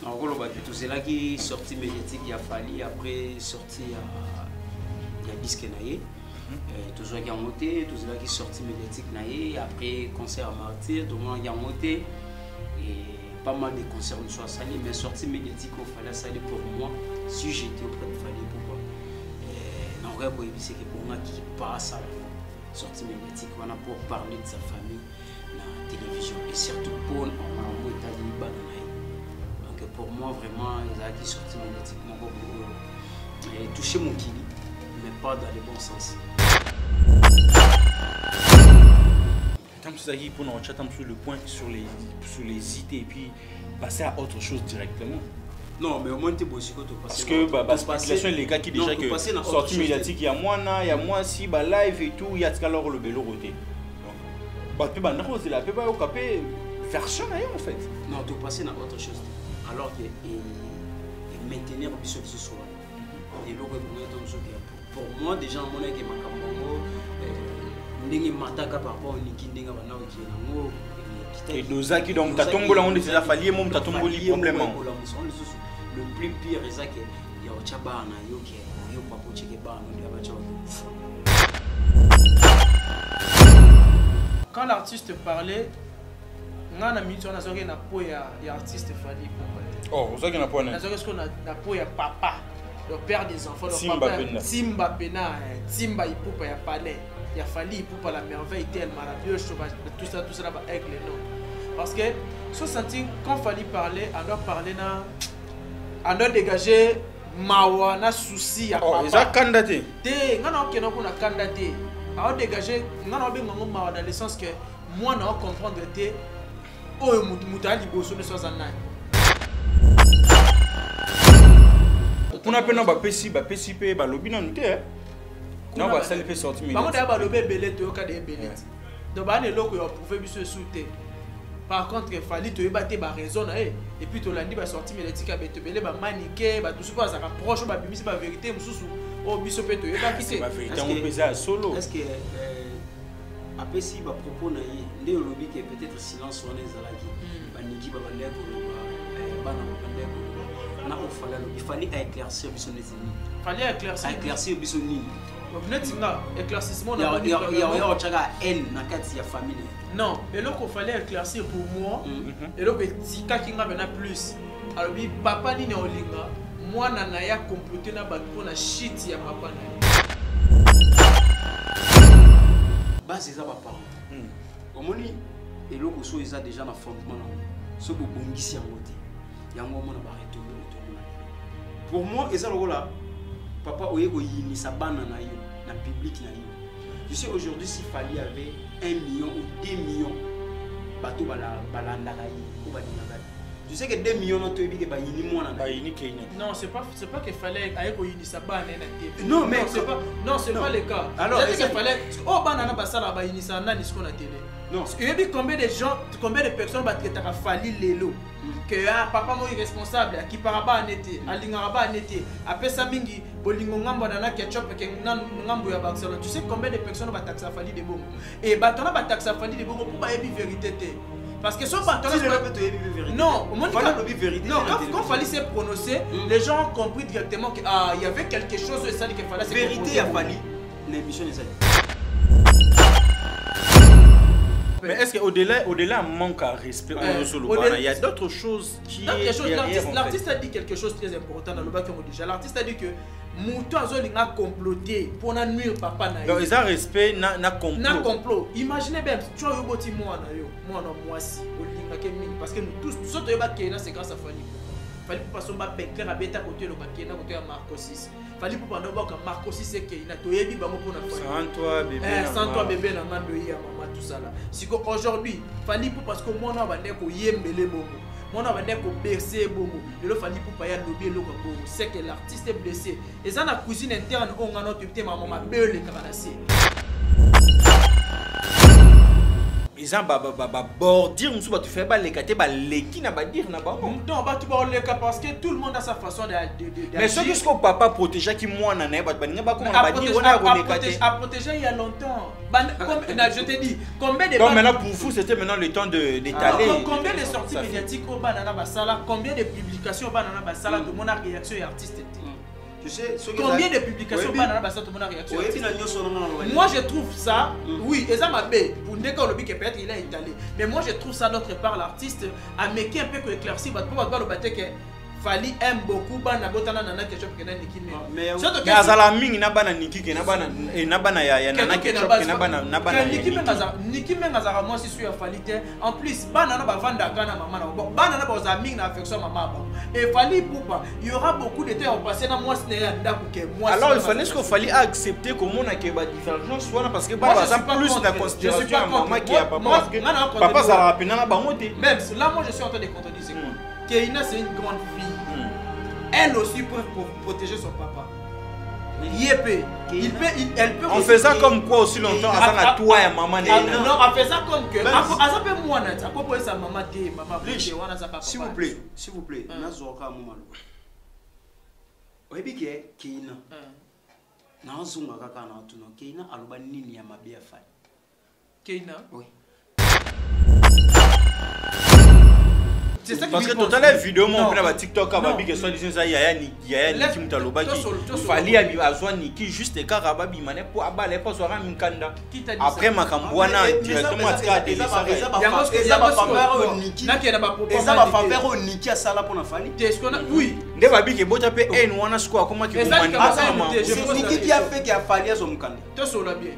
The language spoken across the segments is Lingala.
En gros, tout c'est là qui sorti médiatique, il a fallu après sorti il y a disque naïe. Tout ça qui a monté, tout ça qui sorti médiatique naïe. Après concert à Martyr, tout le monde a monté. Et pas mal de concerts nous sont salés, mais sortie médiatique, il fallait salir pour moi. Si j'étais auprès de Fali, pourquoi? En vrai, c'est que pour moi qui passe à la sortie médiatique, on a pour parler de sa famille dans la télévision. Et surtout pour nous, on a donc pour moi, vraiment, il y a qui sorti médiatiquement pour toucher mon kili, mais pas dans le bon sens. Pour nous chatter sur le point sur les idées et puis passer à autre chose directement. Non, mais au moins tu es aussi parce que spéculation les gars qui déjà que sortie médiatique il y a moi si live et tout il y a alors le bélo roté. Donc puis c'est la pas au capé version en fait. Non, tu passer dans autre chose. Alors que maintenir ce soir. Et pour moi déjà mon équipe et Dozaki donc t'as tombé là on est déjà fallié mon t'as tombé problème le plus pire c'est que il y a autre bana yo qui yo pas pour checker bana quand l'artiste parlait on a mis sur la soirée na po ya artiste Fali oh ça qui n'a pas na soirée ce qu'on a na po ya papa le père des enfants le papa Simba Pena Simba Ipupa ya palais il a fallu pour la merveille telle maravilleuse tout ça là avec les noms parce que ce senti quand Fali parler on doit parler on doit dégager mawa na souci ya papa oh ça candidaté té ngana okena ko na candidaté on dégager ngana be ngongo mawa dans le sens que moi na comprendre té oyo mutali boso ne soit nani on a peine ba pesi pe ba lobi na nté non va ça fait sortir mais bango ba lobé belé to ka de belé donc ba ne loko yo prouver biso souté par contre il fallait te battre ba raison et puis to landi ba sortir médiatique ba te belé ba maniquer ba tout ça ça rapproche ba bimisi ba vérité mususu o biso pe to ba kité ba vérité on pesa solo est-ce que après si ba propos na yi ndé lobby que peut-être silence on est zalaki ba niki ba ndeko ba na ndeko na o il fallait éclaircir biso nezini fallait éclaircir biso ni éclaircissement il y a haine dans la famille. Non, et là qu'il fallait éclaircir pour moi, et là que tika kinga bena plus. Alors bi papa ni olinga, moi na ya comploter na ba pour na shit ya papa na. Bah c'est ça papa. Au moni et là que so isa déjà na fondement là. Ce que bongisi en côté. Yango mona ba retourner pour moi et ça le là. Papa oye ko yini sa bana na yo na public na yo. Tu sais aujourd'hui s'il fallait avait 1 million ou 2 millions bateau balanda kai ko ba dinga. Tu sais que 2 millions non to ebi ke ba yini mona na. Ba yini Kenya. Non, c'est pas qu'il fallait aye ko yini sa bana na. Non mais c'est pas le cas. Alors il fallait oh bana na basala ba yini sa nani ce qu'on a télé. Non, il y a combien de gens, combien de personnes qui ont fallu l'élo que papa moi irresponsable qui paraba en été, alingaba en été, après ça mingi, bolingo ngamba na ketchup que ngambo ya Barcelone. Tu sais combien de personnes ont taxé fallu de bon et batona ba taxé fallu de bon pour ba yebi vérité té. Parce que son batona non, au moins non, quand fallait se prononcer, les gens ont compris directement que il y avait quelque chose de ça qu'il fallait se vérité a fallu l'émission est ça. Mais est-ce qu'au-delà manque à respect il y a d'autres choses qui l'artiste a dit quelque chose de très important dans le bac déjà. L'artiste a dit que Mouton a comploté pour nuire papa na. Donc ils ont respect na complot. Na complot. Imaginez bien, tu as eu boti moi si parce que nous tous autres c'est grâce à Fali. Fali pour passer ba Benkler à beta côté le bakena côté à Marco 6. Fali pour pendant ba Marco 6 c'est qu'il a toyebi bango pour na Fali. Sans toi bébé na mando ya maman tout ça là. Si aujourd'hui Fali pour parce que moi na bande ko yembele bongo. Moi na bande ko bercer bongo. Le Fali pour pas ya lobby le bongo. C'est que l'artiste est blessé. Et ça na cuisine interne on a notre maman ma belle kanasi. ils ont bordir nous tu fais pas les caté ba leki na ba dire na ba non ba tu ba le cas parce que tout le monde a sa façon de mais ce que ce papa protéger qui moi na ba ba comment ba dire on a renégaté à protéger il y a longtemps je te dis combien de donc maintenant pour vous c'était maintenant le temps d'étaler combien de sorties médiatiques au banana basala combien de publications au banana basala tout le monde a réaction et artiste. Tu sais, combien de publications banana basala tout le monde a réaction. Moi je trouve ça oui et ça m'a bé pour ne pas le que peut-être il a étalé mais moi je trouve ça d'autre part l'artiste a méqué un peu que éclairci va pouvoir le battre que Fali aime beaucoup bana botana nana ketchup que Niki mais azala mingi na bana Niki ke na bana ya nana ketchup ke na bana Niki menga moi si suis Fali en plus bana na ba vanda kana mama na bana na ba za mingi na affection mama ba et Fali poupa il y aura beaucoup de temps passé na moi ce n'est ndaku ke moi alors il fallait que Fali accepter comment on a que ba différence soit parce que baba ça plus la considération maman qui a papa parce que papa ça rapina na ba moté même là moi je suis en train de contredire c'est quoi Keina c'est une grande fille. Elle aussi peut protéger son papa. Elle peut. On fait ça comme quoi aussi longtemps à toi et maman. Non, on fait ça comme que. À ça moi na à quoi sa maman té maman. S'il vous plaît, nazoka maman. Oyebi ke Keina. Na zunga kaka na tuno Keina aloba nini ya mabe ya fali. Keina? Oui. Parce que tout à l'heure vidéo mon père TikTok a babi que soit disant ça yaya Niki mutaloba qui fali azwa Niki juste car babi mané pour abaler pas soira minkanda après makambwana directement à télé ça faveur au Niki à sala pour na fali oui nde babi que bota pe en wana squat comment que c'est Niki qui a fait qu'il a fali azo mukanda to sola bien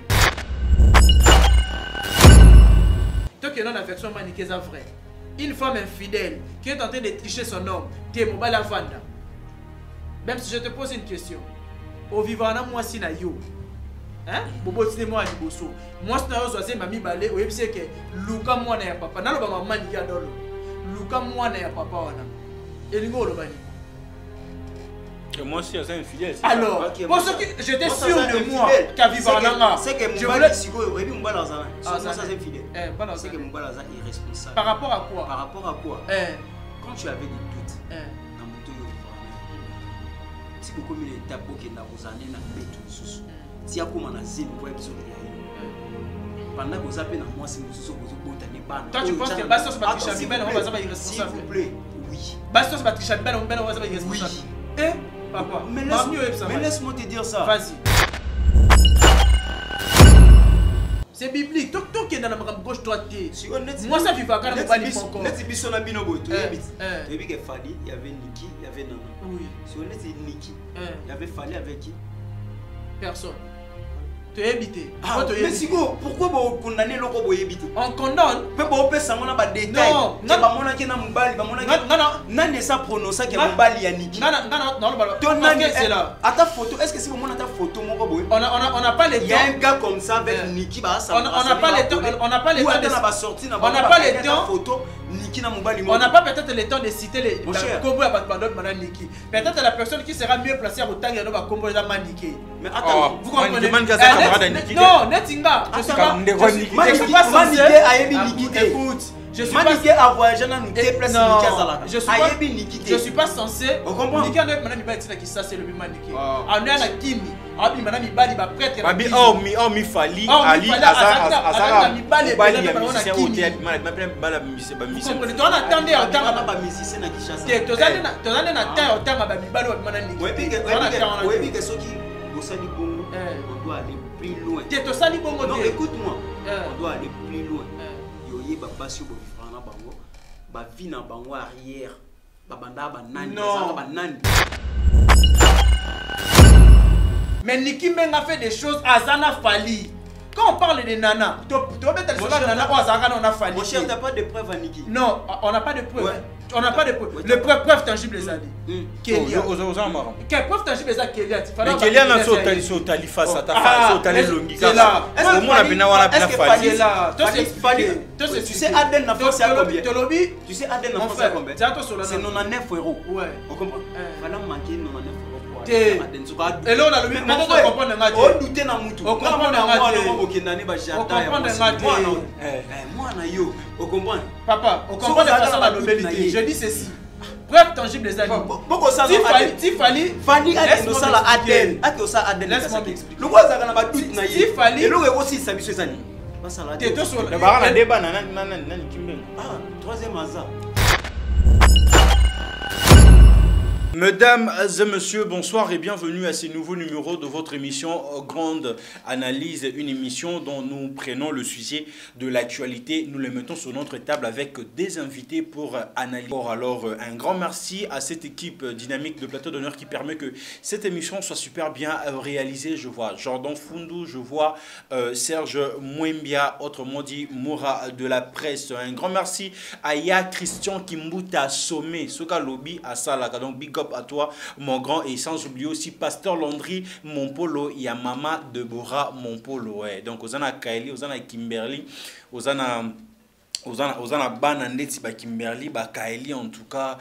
to que non affection Niki ça vrai. Une femme infidèle qui est en train de tricher son homme, t'es mon balavanda. Même si je te pose une question, au vivant, moi si na yo, hein, bobo tine moi di bosso. Moi si na yo zoase mami balé, ou yebise que Luka moi na ya papa. Nalo ba maman ni ya dolo. Luka moi na ya papa wana. Elingo lo bani. Et moi aussi, c'est infidèle. Alors, okay, pour ce que j'étais sûr de moi qu'à vivre en Nanga, c'est que je voulais si vous avez un balaza. Ça c'est infidèle. C'est que mon balaza est irresponsable. Par rapport à quoi? Par rapport à quoi? Quand tu avais des doutes, dans mon tour de si beaucoup de tabou qui n'a pas années n'a pas tout sous. Si à comment on a zéro pour épisode de pendant que vous avez dans moi si vous sous vous botanez pas. Toi tu penses que Bastos Patricia Bibel on va ça irresponsable? S'il vous plaît, oui. Bastos Patricia Bibel on va ça irresponsable. Papa, mais laisse-moi te dire ça. Vas-y. C'est biblique. Tout qui est dans la gauche droite. Moi ça vit pas quand on va lire encore. Let's be son abino boy. Tu as vu que Fali, il y avait Niki, il y avait Nana. Oui. Si on était Niki, il y avait Fali avec qui? Personne. Tu es habité. Mais si go, pourquoi vous condamnez le robot habité? On condamne. Peut pas opérer ça, on a pas de détails. Non, non, non, non, non, ça prononce que Mbali a Niki. Non, non, non, non, ton nani c'est là. À ta photo, est-ce que si vous montrez ta photo, mon robot? On n'a pas les temps. Il y a un gars comme ça avec Niki, bah ça. On n'a pas les temps. On n'a pas les temps. On n'a pas les temps. Photo. On n'a pas peut-être le temps de citer les combos à Batman Madame Niki. Peut-être la personne qui sera mieux placée à Botang et à combo à Niki. Mais attends, vous comprenez? Non, Netinga. Je suis pas censé. Écoute, je suis pas je suis pas censé. Niki a Madame Ibali qui ça c'est le bima Niki. On est à la Kimi. Abi Madame Ibali va prêtre. Babi mi fali Ali Azara Ibali musicien au théâtre. Vous comprenez? On attendait en temps pas musicien na Kinshasa. Tu as na temps en temps Babi Ibali ou Madame Niki. Oui, que ceux qui Bosali Bongo, on doit aller plus loin. Tosali Bongo. Non, écoute-moi. On doit aller plus loin. Yoye baba sur Bofrana Bango, ba vie na bango arrière, babanda ba nani, ba nani. Mais Niki Meng a fait des choses à Zana Fali. Quand on parle de Nana, tu vas mettre le Nana ou Azara on a Fali. Mon cher, t'as pas de preuves à Niki? Non, on n'a pas de preuves. On n'a pas de preuves. Les preuves tangibles, les amis. Kélia. Quelle preuve tangible, les amis? Kélia. Mais Kélia n'a pas été sur Talifa, ça t'a fait sur Tali Longiga. Est-ce que Fali là? Tu sais, Aden n'a pas fait combien? Tu sais, Aden n'a pas fait combien? C'est 99 euros. Ouais. On comprend. Voilà, manqué 99 euros. Et là, on a le même. On comprend un gars. On doutait dans Moutou. On comprend un gars. On comprend un gars. On comprend. Papa, on comprend la façon de l'obélité. Je dis ceci. Preuve tangible, les amis. Si Fali a dit ça à Aden. Laisse-moi m'expliquer. Le roi Zagana va tout naïe. Si Fali. Et l'eau est aussi sa vie, c'est ça. Troisième hasard. Mesdames et messieurs, bonsoir et bienvenue à ce nouveau numéro de votre émission Grande Analyse, une émission dont nous prenons le sujet de l'actualité, nous le mettons sur notre table avec des invités pour analyser. Alors, un grand merci à cette équipe dynamique de plateau d'honneur qui permet que cette émission soit super bien réalisée. Je vois Jordan Fundou, je vois Serge Mouembia, autrement dit Moura de la presse. Un grand merci à Ya Christian Kimbuta Sommé, Soka Lobby à Salaka, donc big up à toi mon grand, et sans oublier aussi Pasteur Landry Mompolo, il y a Mama Deborah Mompolo, ouais. Donc Ozana Kaeli, Ozana Kimberly, Ozana Bana Ndeti ba Kimberly ba Kaeli, en tout cas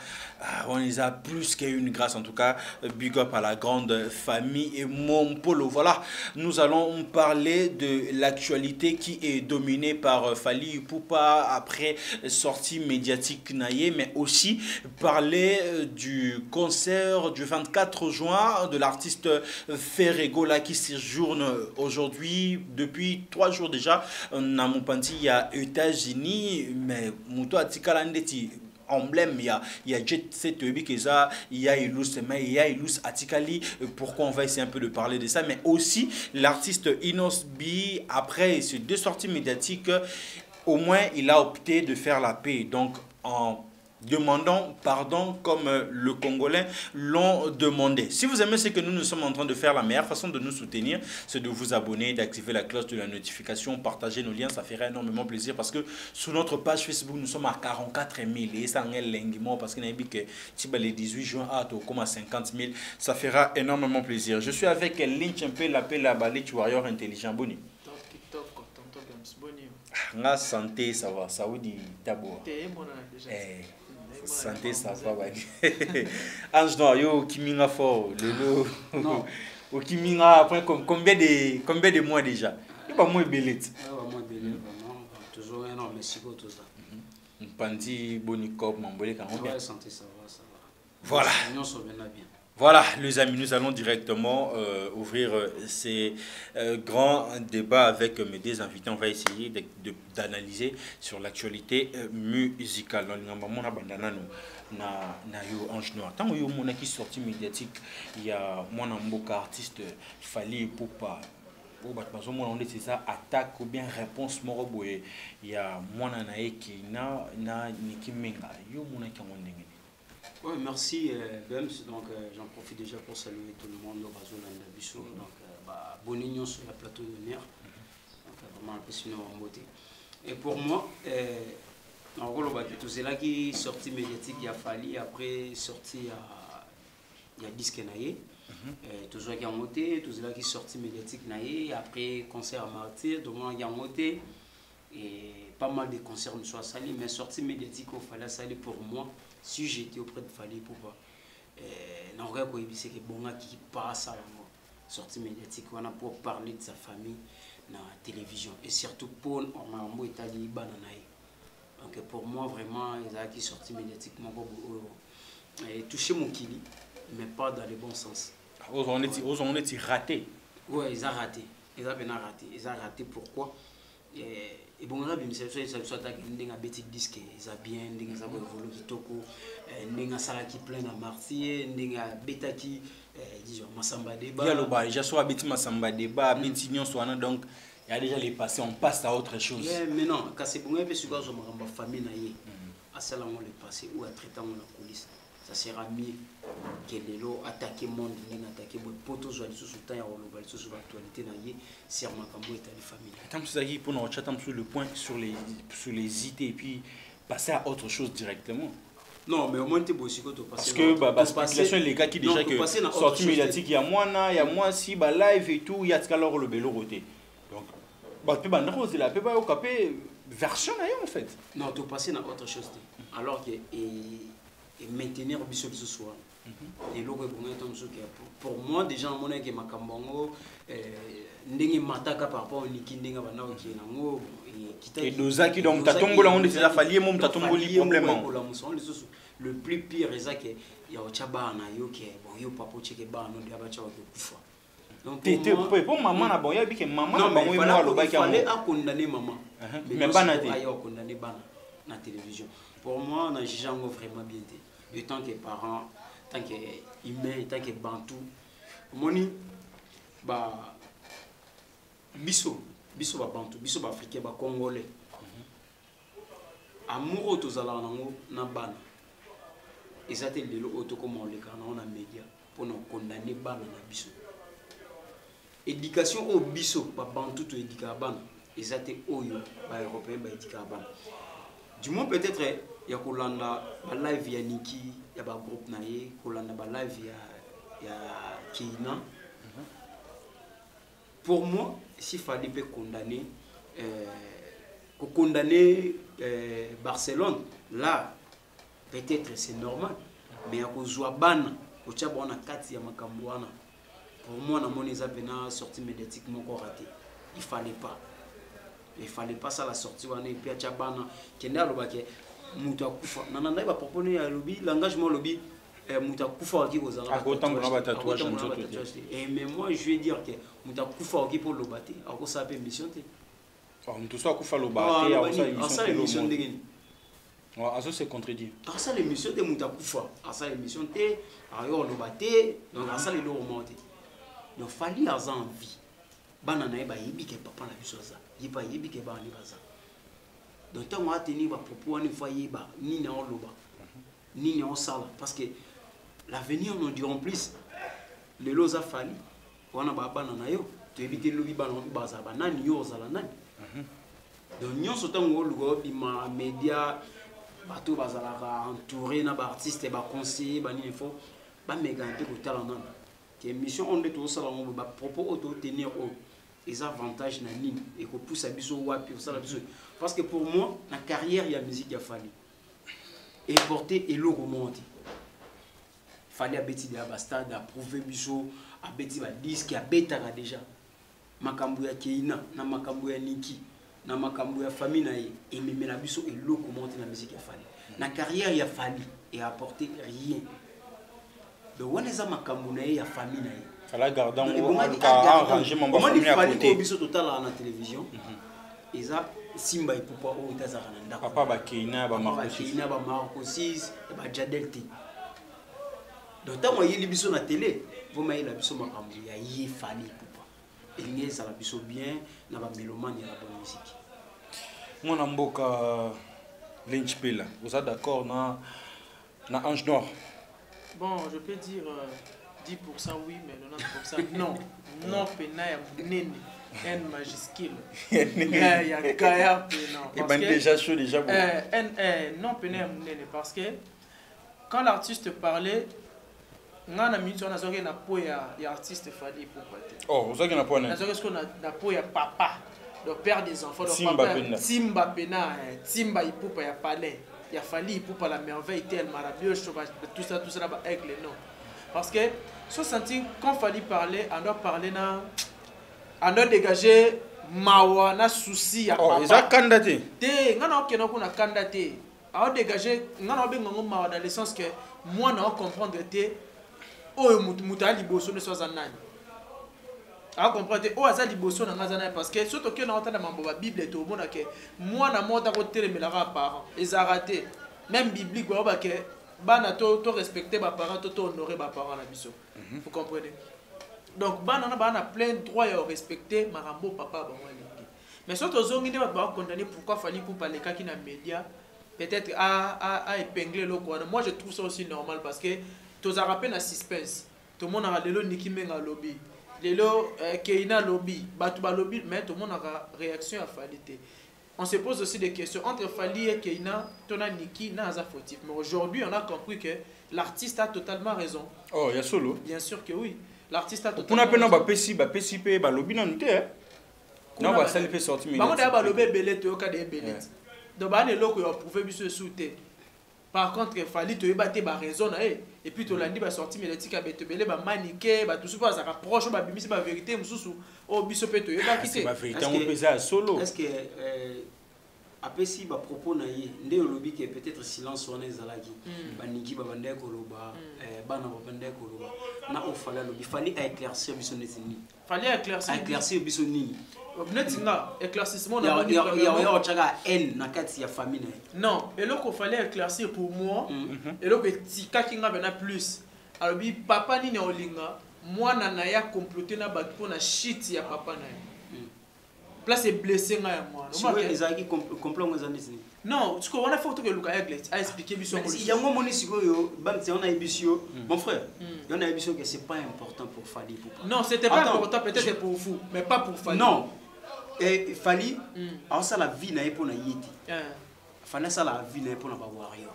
on les a plus qu'une grâce, en tout cas big up à la grande famille et Mompolo. Voilà, nous allons parler de l'actualité qui est dominée par Fally Ipupa après sortie médiatique naïe, mais aussi parler du concert du 24 juin de l'artiste Ferregola qui séjourne aujourd'hui depuis 3 jours déjà na Mopanti à États-Unis, mais Mouto Atikalandeti emblème, il y a Jet Set Keza, il y a Ilus Sema, il y a Ilus Atikali. Pourquoi on va essayer un peu de parler de ça, mais aussi l'artiste Inos B, après ces 2 sorties médiatiques, au moins il a opté de faire la paix, donc en demandant pardon comme le Congolais l'ont demandé. Si vous aimez ce que nous sommes en train de faire, la meilleure façon de nous soutenir, c'est de vous abonner, d'activer la cloche de la notification, partager nos liens, ça ferait énormément plaisir parce que sur notre page Facebook, nous sommes à 44 000 et ça en est linguement parce qu'il y a dit que les 18 juin à 50 000, ça fera énormément plaisir. Je suis avec Lynch un peu l'appel à Balit Warrior intelligent. Boni. La santé, ça va, ça vous dit d'abord. Santé, ça va. Ange Noir, yo, Kiminga fort, Lolo. Non. Au Kiminga, après combien de mois déjà? Il va moins belette. Moins belette, vraiment. Toujours énorme, merci pour tout ça. Pandi, Bonicop, Mambolé, quand même. Santé, ça va, ça va. Voilà. Nous sommes bien. Voilà, les amis, nous allons directement ouvrir ces grands débats avec mes 2 invités. On va essayer d'analyser sur l'actualité musicale. Dans Ange Noir. Tant que vous avez sorti médiatique, il y a mon artiste Fally Ipupa. C'est ça, attaque ou bien réponse moroboé. Il y a mon qui na Nikimenga. Yo mon qui Oui, merci Bems. Donc j'en profite déjà pour saluer tout le monde au Bazo Landabiso. Donc bonne union sur la plateau d'honneur. Donc vraiment un peu sinon en beauté. Et pour moi, en gros, tout c'est là qui est sorti médiatique, il y a Fally, après sorti il y a disque naïe. Toujours qui a monté, tout c'est là qui est sorti médiatique naïe, après concert à Martyr, tout le monde qui a monté. Et pas mal de concerts ne sont salis, mais sortie médiatique au Fally Sali pour moi. Si j'étais auprès de Fally Ipupa, c'est que bon qui passe à la sortie médiatique, on a pour parler de sa famille dans la télévision et surtout pour on Italie bananaï. Donc pour moi vraiment ils ont qui sortie médiatiquement et touché mon kili, mais pas dans le bon sens. On est raté. Oui, ils ont raté. Ils ont bien raté. Ils ont raté pourquoi? Et bon là bien c'est soit des petits disques ils a bien des ça évolué kitoko des sala qui plein à Marseille des bêta qui disons Masamba débat il y a le bas déjà soit petit Masamba débat petit nion soit donc il y a déjà les passés on passe à autre chose mais non quand c'est bon un peu sur quoi je me rends famille naïe à cela on le passé ou à traitant la police ça sera mieux que les lots attaquer monde attaquer beaucoup potos sur sous temps et on sur l'actualité naïe serment comme état de famille tant que ça qui pour nous chatter sur le point sur les idées et puis passer à autre chose directement. Non, mais au moins tu es aussi que tu parce que la spéculation les cas qui déjà que sortie médiatique il y a moi si ba live et tout il y a alors le bélo roté. Donc bah tu vas ndako la peut pas au capé version en fait. Non, tu passer dans autre chose. Alors que et maintenir biso ce soir. Et là pour moi déjà mon que makambongo ndenge mataka par rapport au nikindenga bana o kinango et dozaki donc tatombola on déjà fallier mon tatomboli problème. Le plus pire est que ya ochaba na yo ke bon yo papa cheke ba no dia ba cha kufa. Donc pour maman na bon ya bi que maman na bango yo lo ba ki a condamné maman. Mais pas na a condamné bana na télévision. Pour moi on a jango vraiment bien dit. De tant que parents, tant que humain, tant que bantou. Moni ba biso ba bantu, biso ba africain, ba congolais. Amour tozala nango na bana. Ezate lelo auto comme on le kana on a média pour nous condamner bana na biso. Éducation au biso ba bantu to éduquer bana. Ezate oyo ba européen ba éduquer bana. Du moins peut-être ya kolanda ba live ya Niki ya ba groupe na ye kolanda ba live ya Keina. Pour moi s'il fallait pas condamner Barcelone là peut-être c'est normal mais à cause de ban au tchabona kati ya makambo wana pour moi na moneza pena sortie médiatiquement raté il fallait pas ça la sortie wana et puis tchabana kenda lobake mutu akufa nananda ba proposer ya lobby l'engagement lobby mutu akufa ki kozanga akotambola ba tatouage et mais moi je vais dire que mutu akufa ki pour lobate akosa pe mission te mutu so akufa lobate ça émission ndengeni. Ça c'est contredit. Ça l'émission de Moutakufa, ça l'émission de Ayo Lobate, donc ça les lots montés. Donc fallait avoir envie. Banana ba yibi ke papa la bisoza. Yiba yibi ke ba ni baza. Donc tant on a tenu ba propos on fois yiba ni na loba. Ni na sala parce que l'avenir nous diront plus. Les lots a fallu. On a ba banana yo, tu éviter lobi banana baza banani yo zala nani. Donc nous sommes au bima média bateau bazalaka entouré na ba artiste ba conseiller ba ni info ba méga un peu ko talent que mission on est tout ça ba propos auto tenir au les avantages na nini et ko pousse biso wapi ça la biso parce que pour moi la carrière il y a musique a fallu et porter et le remonter fallait à Betty de Abastad approuver biso à Betty ba disque a betaka déjà makambu ya Keina na makambu ya Niki na makambu ya famille na ye et même la biso et l'eau commenter la musique a fallu na carrière ya fallu et apporter rien donc on les a makambu na ye ya famille na ye fallait garder arranger mon famille à côté biso total na télévision eza simba et papa o tazara na ndako papa ba Keina ba Marco 6 ba Jadel T donc tant moi yeli biso na télé vous maï la biso makambu ya ye fallu et ça la biso bien na ba mélomane la bonne musique. Mon amboka Lynch Pela, vous êtes d'accord na Ange Noir? Bon, je peux dire 10% oui mais 90% non. Non pena ya nene N majuscule. Ya kaya pena. Et ben déjà chaud déjà bon. Non pena ya nene parce que quand l'artiste parlait ngana minute on a zoké na po ya artiste fali pour pote. Oh, vous avez na po na. Zoké ce na po ya papa, le père des enfants, le Simba papa. Pena. Simba Pena, Simba ipupa ya palais. Il a fallu ipupa la merveille telle maravilleuse tout ça là avec les noms. Parce que ce senti quand fallait parler, on doit parler on doit dégager mawa na souci ya papa. Oh, ils a candidaté. Té ngana okena ko na candidaté. A dégager ngana bengo mawa dans le sens que moi na comprendre té oyo mutu ali boso ne soza nani a comprendre o azali boso na ngazana parce que surtout que na otana mambo ba bible to mona ke moi na mota ko telemela ka parents ezarate même biblique ba ke bana to respecter ba parents to honorer ba parents na biso vous comprenez donc bana na bana plein droit à respecter marambo papa ba moi mais surtout zongi ne ba condamner pourquoi fallait pour parler ka ki na média peut-être à épingler le quoi moi je trouve ça aussi normal parce que tous a rappelé na suspense tout le monde a lelo Niki menga lobby lelo Keina lobby batu ba lobby mais tout le monde a réaction à falité on se pose aussi des questions. Entre Fally et Keina, Tona Niki, Naza fautif. Mais aujourd'hui, on a compris que l'artiste a totalement raison. Oh, il y a solo. Bien sûr que oui. L'artiste a raison. totalement On a PCP, lobby dans nous. Non, va ça fait sortir. On a lobby belette au cas des bellettes. Donc, on a prouvé se souter. Par contre, il fallait te battre ba raison et puis tu l'as dit ba sorti médiatique a bête belé ba maniquer ba tout ça ça rapproche ba bimisi ba vérité mususu o biso pe to yeba kité. Ba vérité on peut ça solo. Est-ce que après si ba propos na ye ndé lobby que peut-être silence on ezalaki ba niki ba bande ko loba bana ba bande ko loba na o fallait lobby fallait éclaircir biso netini. Fallait éclaircir biso nini. Netinga éclaircissement na il y a autre haine na kati ya famille. Non, et là qu'il fallait éclaircir pour moi et là que tika kinga bena plus. Alors bi papa ni na olinga moi na ya comploter na ba pour na shit ya papa na. Place est blessé nga moi. Non, les amis complot ngeza ndisi. Non, tu connais faut que Luka Eglet a expliqué biso. Il y a un moment ici on a ébissio mon frère. Il y en a ébissio que c'est pas important pour Fally pour. Non, c'était pas important peut-être pour vous, mais pas pour Fally. Non. Et Fally alors ça la vie na pour na yeti. Fallait ça la vie na pour na ba warrior.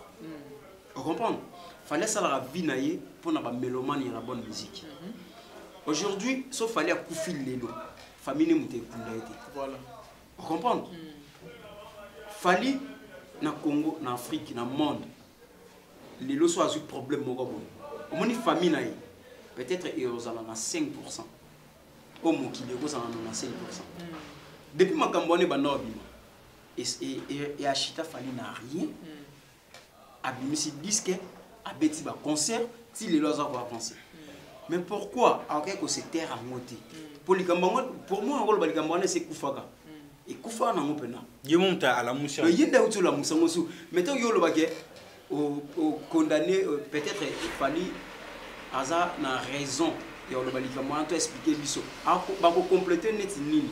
Vous comprenez? Fallait ça la vie na pour na ba mélomane et la bonne musique. Aujourd'hui, sauf Fally a couffé lelo. Famille mute kunda été. Voilà. Vous comprenez? Fally na Congo, na Afrique, na monde. Les lots sont un problème moko bon. Au moins famille na peut-être ils ont 5%. Au moins qui les ont 5%. Depuis ma cambone banda et Achita Fally n'a rien. Abimisi disque, abeti ba concert, si les lois ont avancé. Mais pourquoi après que c'est terre à monter? Pour moi, on va le c'est Koufaga. Et Koufaga n'a pas pena. Il monte à la moussa. Il y a où tu la moussa moussou. Maintenant, il y a le baguette au condamné, peut-être il fallait Aza n'a raison. Il y a le baguette moi on expliquer biso. Pour compléter net nini.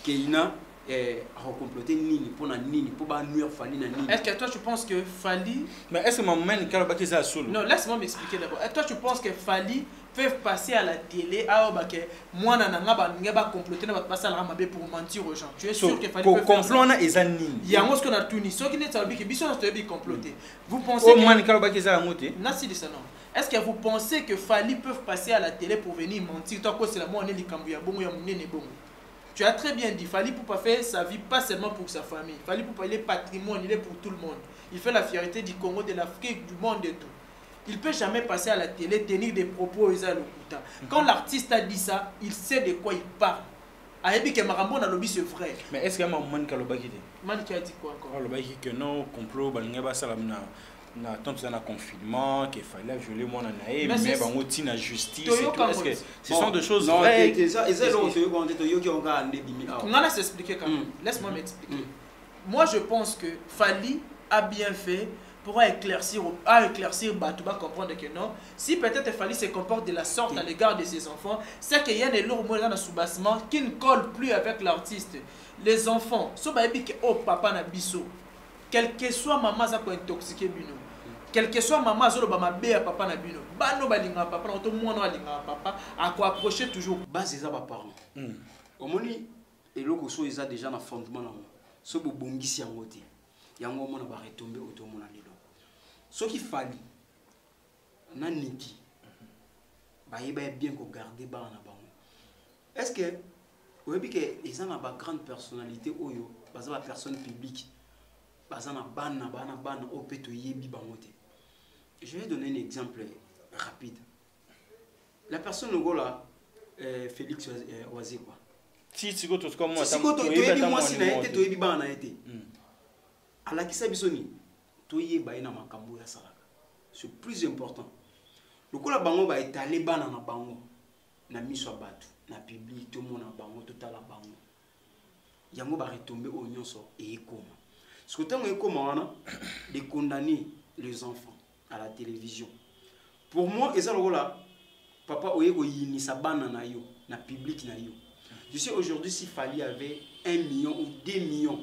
Keina a complété nini pour na nini pour ba nuire Fally na nini. Est-ce que toi tu penses que Fally mais est-ce que maman quand baguette ça solo? Non, laisse-moi m'expliquer d'abord. Est-ce que toi tu penses que Fally peuvent passer à la télé à Obake moi nanga comploter na passer à la mabe pour mentir aux gens. Tu es sûr que Fally peut faire ça? Complot na ezani. Il y a un ce qu'on a tout ni ce qui n'est pas que biso na tobi comploter. Vous pensez que man quand baguette ça monter? Nasi de ça non. Est-ce que vous pensez que Fally peuvent passer à la télé pour venir mentir? Toi quoi c'est la moi on est likambu ya bongo ya munene bongo. Tu as très bien dit, Fally pour pas faire sa vie pas seulement pour sa famille. Fally pour parler patrimoine, il est pour tout le monde. Il fait la fierté du Congo, de l'Afrique, du monde et tout. Il ne peut jamais passer à la télé, tenir des propos et ça le coup. Quand l'artiste a dit ça, il sait de quoi il parle. Ayebi que Marambo na lobby c'est vrai. Mais est-ce qu'il y a un man qui a dit? Man qui a dit quoi encore? Le bail que non, complot, balingaba salamna. Na tant que un confinement qu'il fallait violer mon anaïe mais bon aussi la justice est-ce que ce sont des choses vraies on a s'expliquer quand même. Laisse-moi m'expliquer. Moi je pense que Fally a bien fait pour éclaircir Batouba comprendre que non si peut-être Fally se comporte de la sorte à l'égard de ses enfants c'est qu'il y a des lourds mots dans le sous-bassement qui ne collent plus avec l'artiste. Les enfants so ba ebi que oh papa na biso quel que soit maman ça peut intoxiquer bino. Quel que soit maman zolo ba mabe ya papa na bino. Bano balinga papa na to mwana balinga papa à quoi approcher toujours base ça ba parents. Omoni eloko so eza déjà na fondement na mo. So bo bongisi yango te. Yango mona ba retomber auto mona lelo. So qui Fally na niki ba yeba bien ko garder ba na bango. Est-ce que vous voyez que ils ont une grande personnalité oyo baza ba personne publique baza na bana opeto yebi bangote. Je vais donner un exemple rapide. La personne là Félix Oazé quoi. Si ko to comme moi si ko to yebi moi si na été to yebi bana été. Ala kisa bisoni to yeba ina makambo ya salaka. C'est plus important. Le ko la bango ba étaler bana na bango na miso batu. Na public tout le monde a bango total a bango yango ba retomber au nyonso et ekoma ce que tant ekoma wana de condamner les enfants à la télévision pour moi et ça là papa oyeko yini sa bana na yo na public na yo je sais aujourd'hui si Fally avait 1 million ou 2 millions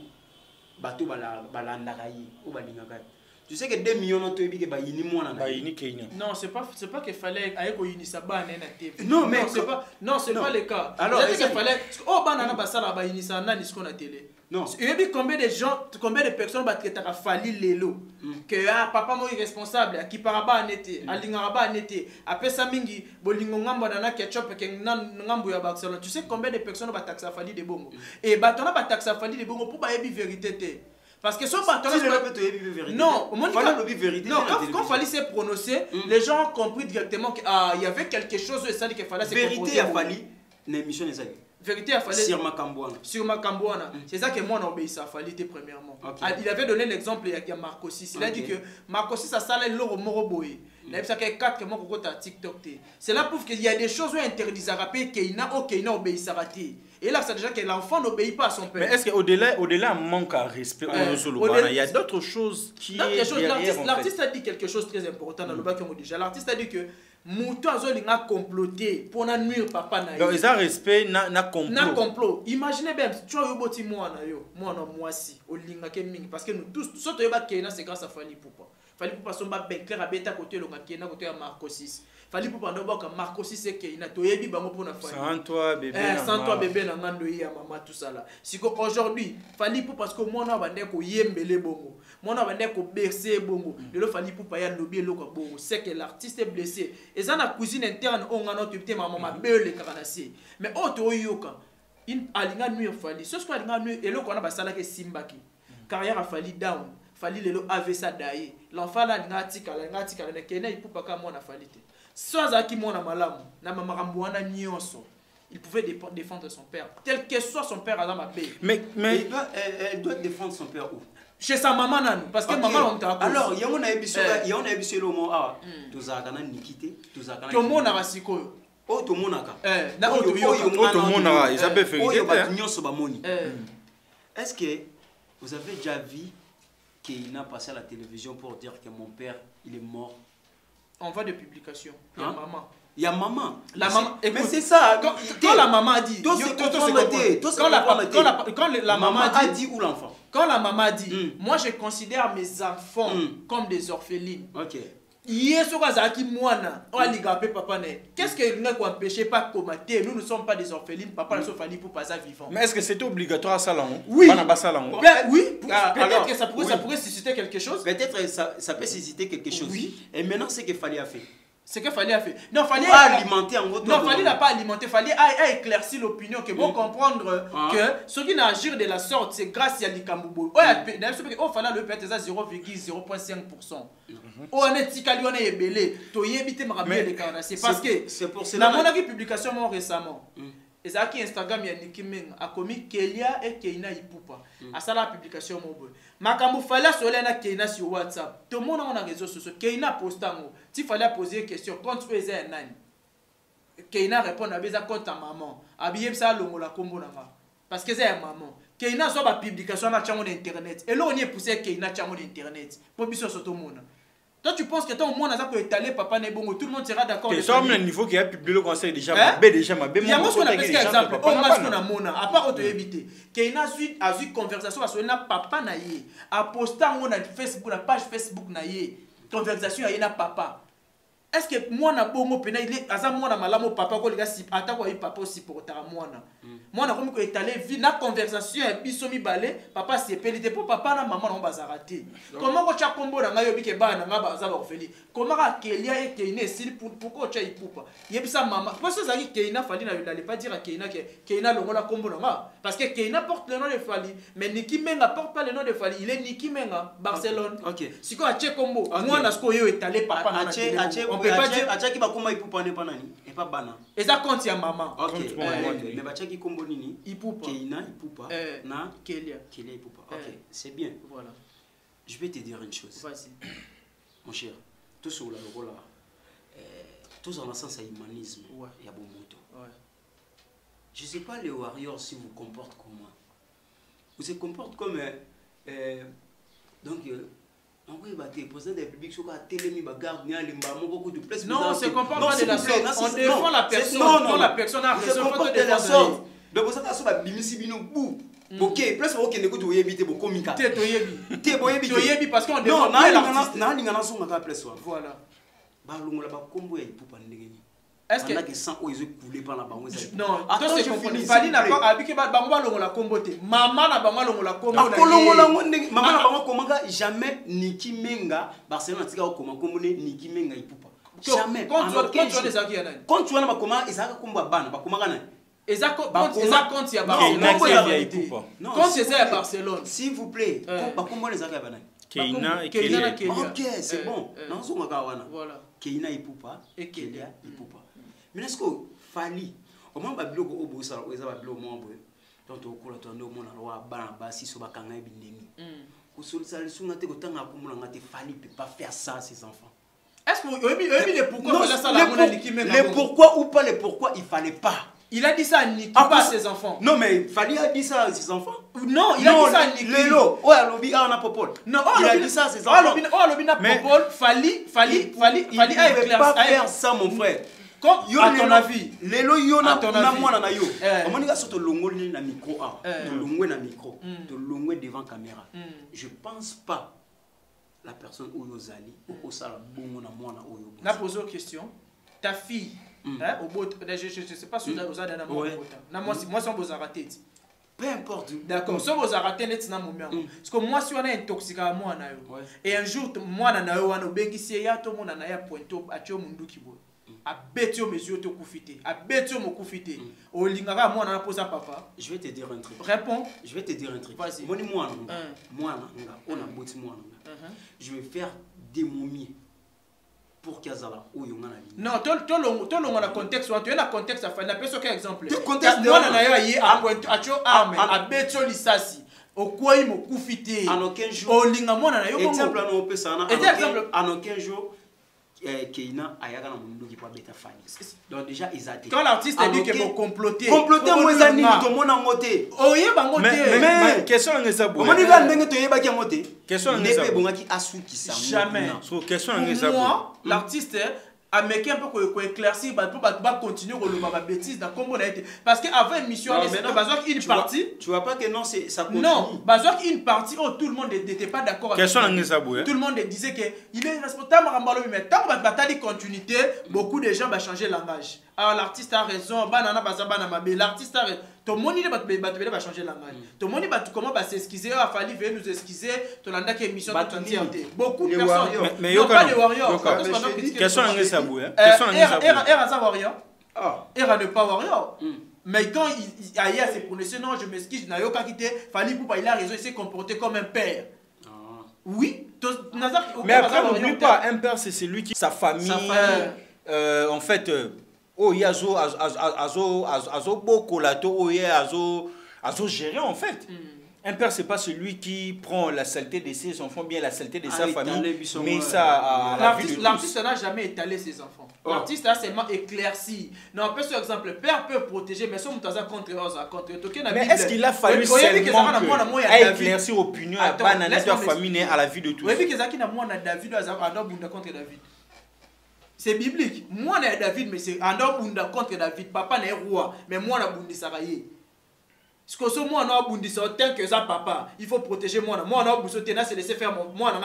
bato balanda kayi ou balingaka Tu sais que 2 millions de télé bah yini moi na. Bah yini Kenya. Non, c'est pas qu'il fallait aller ko yini ça ba na TV. Non mais c'est pas le cas. Alors il fallait oh banana ba sala ba yini ça na ni ce qu'on a télé. Non. Il y a combien de gens, combien de personnes qui ont fallu l'élo que papa moi responsable qui paraba nete, alingaba nete, après ça mingi bolingo ngamba na ketchup ke ngambo ya Barcelone. Tu sais combien de personnes ont taxa fallu de bongo et batona ba taxa fallu de bongo pour ba yebi vérité té. Parce que son patron non, quand fallait se prononcer, les gens ont compris directement qu'il y avait quelque chose de ça qu'il fallait se vérité a fallu l'émission des amis. Vérité a fallu sur Makambouana. Sur Makambouana. C'est ça que moi on obéit ça fallait premièrement. Il avait donné l'exemple il y a Marco 6. Il a dit que Marco 6 ça sale l'oro moroboy. Il a dit que 4 mois qu'on a TikTok. Cela prouve qu'il y a des choses où interdisent à rappeler qu'il y a obéi ça raté. Et là, c'est déjà que l'enfant n'obéit pas à son père. Mais est-ce qu'au-delà manque à respect il y a d'autres choses qui l'artiste a dit quelque chose de très important dans le bac déjà. L'artiste a dit que Mouton a comploté pour nuire papa na. Donc ils ont respect na complot. Na complot. Imaginez bien, tu as eu boti moi si au linga mingi parce que nous tous surtout ba Kena c'est grâce à Fally Ipupa. Fally Ipupa son ba ben clair à beta côté le Kena côté à Marco 6. Fally Ipupa ndo ba ka Marco 6 c'est Kena to yebi bango pour na Fally. Sans toi bébé. Sans toi bébé na ngando ya maman tout ça là. Siko aujourd'hui Fally Ipupa parce que moi na bande ko yembele bongo. Moi na bande ko bercer bongo. De le Fally Ipupa ya lobby eloko bongo. C'est que l'artiste est blessé. Et ça na cuisine interne on a notre petit maman ma belle karanasi. Mais auto yoka in alinga nuire Fally. Ce que alinga nuire eloko na basala ke simbaki. Carrière a Fally down. Fally lelo avait ça daye. L'enfant là ngatika na Kena Ipupa ka moi na Fally te. Soit qui mona malamu na makambuana nyonso. Il pouvait défendre son père. Tel que soit son père à la paix. Mais elle doit défendre son père où? Chez sa maman nanou parce que maman on t'a alors y a on a ebisé le mot ah tozakana nikité tozakana to mona basiko oh to monaka na to mona ils avaient fait est-ce que vous avez déjà vu qu'il n'a passé à la télévision pour dire que mon père il est mort? On voit des publications il y a maman. Il y a maman. La maman. Mais c'est ça. Quand la maman a dit. Quand la maman a dit ou l'enfant. Quand la maman a dit, moi je considère mes enfants comme des orphelines. Ok. Qu'est-ce que nous avons empêché pas de commenter? Nous ne sommes pas des orphelines. Papa ne Fally pour pas vivant. Mais est-ce que c'était obligatoire ça là? Oui. Oui. Peut-être que ça pourrait susciter quelque chose. Peut-être ça peut susciter quelque chose. Oui. Et maintenant c'est que Fally a fait. C'est que Fally a fait. Non, Fally a alimenté en gros. Non, Fally n'a pas alimenté. Fally a éclairci l'opinion. Que bon comprendre que ceux qui n'agissent de la sorte, c'est grâce à l'Ikambubo. Oh, Fally le peut-être 0,05%. Oh, on est tikali, on est belé. To yebite marabé les carnassiers. Parce que c'est pour cela. Dans mon publication récemment. Et ça qui Instagram ya Nicki Meng a commis Kelia et Kena Ipupa. À ça la publication mon Makambu Fally Solena Kena sur WhatsApp. Tout le monde a réseaux sociaux. Kena postango. Si fallait poser une question quand tu es un nani. Kena répond à beza quand ta maman. Habillé ça longo la combo nanga. Parce que c'est un maman. Kena soit la publication na chango d'internet. Et là on y est poussé Kena chango d'internet. Pour biso sur tout le monde. Toi tu penses que ton monde a étalé papa Nebongo, tout le monde sera d'accord. C'est ça même niveau qui a publié le conseil déjà ma déjà. Il y a moi ce qu'on appelle exemple, on a ce qu'on a mona, à part auto éviter. Qu'il a eu conversation parce que na papa na yé, a posté on a Facebook, la page Facebook na yé, conversation na papa. Est-ce que moi na bongo pena il est azam moi na malamo papa ko liga si ata ko papa aussi portera moi na. Moi na comme ko étaler vie na conversation et biso mi balé papa c'est pelité pour papa na maman on bazarati. Comment ko cha kombo na ngayo bike ba na ngaba za ba ofeli. Comment ka Kelia et Kena s'il pourquoi cha Ipupa. Yebisa maman. Parce que ça dit Kena Fally n'allait pas dire à Kena que Kena longo la kombo na parce que Kena porte le nom de Fally mais Nicki Meng porte pas le nom de Fally, il est Nicki Meng Barcelone. OK. Si ko a che kombo moi na sko yo étaler papa na on peut pas dire achaki bakoma Ipupa ne pas nani et pas bana et ça compte ya maman. OK mais bachaki kombo nini Ipupa Kena Ipupa na Kelia Ipupa. OK c'est bien. Voilà. Je vais te dire une chose. Vas-y. Mon cher, tout sur la logo là tous en sens à humanisme. Il y a bon moto. Je sais pas les warriors si vous comportent comment. Vous se comportent comme donc en vrai, le président de la République, sur la télé, il garde beaucoup de place. Non, c'est qu'on parle pas de la sorte. On défend la personne. Non, la personne a raison. de la sorte. Donc, vous savez, ça va bimisi bino bou. OK, plus OK ne ko yebi te boko mika. Te to yebi. Te bo yebi. To yebi parce qu'on demande l'artiste. Non, na lingana so ngaka plus wa. Voilà. Ba lungola ba kombo ya ipupa ndenge. Est-ce que que sang ils ont coulé par la bango ça. Non, attends, je finis. Fali n'a pas habité ba bango longola kombo te. Maman na bango longola kombo na. Longola ndenge. Maman na bango komanga jamais Niki Menga Barcelone tika okoma kombo ne Niki Menga ipupa. Jamais. Quand tu as des amis yana. Quand tu as na komanga ezaka kombo bana ba komanga na. Ezako compte ya Barcelone. Non, quand c'est à Barcelone. S'il vous plaît, ba kombo les amis bana. Keina et Kelia. OK, c'est bon. Non, so ngaka wana. Voilà. Keina ipupa et Kelia ipupa. Mais est-ce que Fali, au moins babilo ko obosa oza babilo mo boye. Donc to kola to ndo mona wa bana basi so bakanga ebindemi. Ko solisa sunga te ko tanga kumula ngate Fali peut pas faire ça à ses enfants. Est-ce que le pourquoi ça la mona Niki Menga? Le pourquoi ou pas le pourquoi il fallait pas. Il a dit ça à Niki pas à ses enfants. Non mais Fali a dit ça à ses enfants. Non, il a dit ça à Niki. Lelo, oh alobi a na popol. Non, il a dit ça à ses enfants. Oh alobi na popol, Fali a éclairci. Pas faire ça mon frère. À ton avis, lelo yo na mwana na yo. Omonika soto longoli na micro to longwe na micro, to longwe devant caméra. Je pense pas la personne oyo zali au sala bongo na mwana oyo. Na pose une question. Ta fille hein au bout je sais pas si vous avez na moi sans vous arrêter. Peu importe. D'accord. Si vous arrêtez net na momia. Parce que moi si on a intoxiqué moi na yo. Et un jour moi na yo wana obengisi ya to mona na ya pointo atio mundu kibo. A betio mesure te kufite. A betio mo kufite. O lingaka moi na posa papa. Je vais te dire un truc. Réponds. Je vais te dire un truc. Vas-y. Moni moi nga. Moi nga on a boti moi nga. Je vais faire des momies pour Kazala ou yongana. Non, to longo na contexte ou tu es na contexte afin na peso quel exemple. Contexte moi na yo yi a point atio arme a betio lisasi. Au quoi il mo kufite. En aucun jour. O linga moi na yo. Exemple na on peut ça na. En aucun jour. Keina ayaka na mundu qui peut beta Fali. Donc déjà ils a été. Quand l'artiste dit que vont comploter. Comploter moi ça ni to mona ngote. Oye bango te. Mais question ngeza bo. Moni va ndenge to yeba ki ngote. Question ngeza. Ne pe bonga ki asu ki sa. Jamais. So question ngeza bo. Moi l'artiste américain un peu ko éclaircir ba continuer ko loma ba bêtise dans combo na été parce que avant émission c'est besoin une partie. Tu vois pas que non c'est ça continue. Non, besoin une partie où tout le monde n'était pas d'accord avec. Question ngeza bo. Tout le monde disait que il est responsable Rambalo mais tant que bataille continuité, beaucoup de gens va changer langage. Alors l'artiste a raison, banana bazabana mabe, l'artiste a raison. Tout le monde va changer langage. Tout le monde va comment va s'excuser, il a fallu venir nous excuser, tout le monde qui émission tout entièreté. Beaucoup de personnes. Mais non pas les warriors. Question ngeza bo. Question ngeza bo. Era ça warrior. Era ne pas warrior. Mais quand il a s'est prononcé non, je m'excuse, n'a pas quitté, fallait pour il a raison, il s'est comporté comme un père. Oui, mais après n'oublie pas, un père c'est celui qui sa famille en fait oh il azo beaucoup là oh il azo gérer en fait. Un père c'est pas celui qui prend la saleté de ses enfants bien la saleté de sa famille mais ça à la vie de tous. L'artiste n'a jamais étalé ses enfants. L'artiste a seulement éclairci. Non, par exemple, père peut protéger mais son mutaza contre. Mais est-ce qu'il a fallu seulement éclaircir l'opinion à banana de la famille à la vie de tous? Oui, mais qu'est-ce qu'il y a moi David contre David. C'est biblique. Moi na David mais c'est un homme contre David. Papa n'est roi mais moi na bundi saraye. Ce que ce moi na bundi ça tel que ça papa, il faut protéger moi na bundi ça c'est laisser faire moi na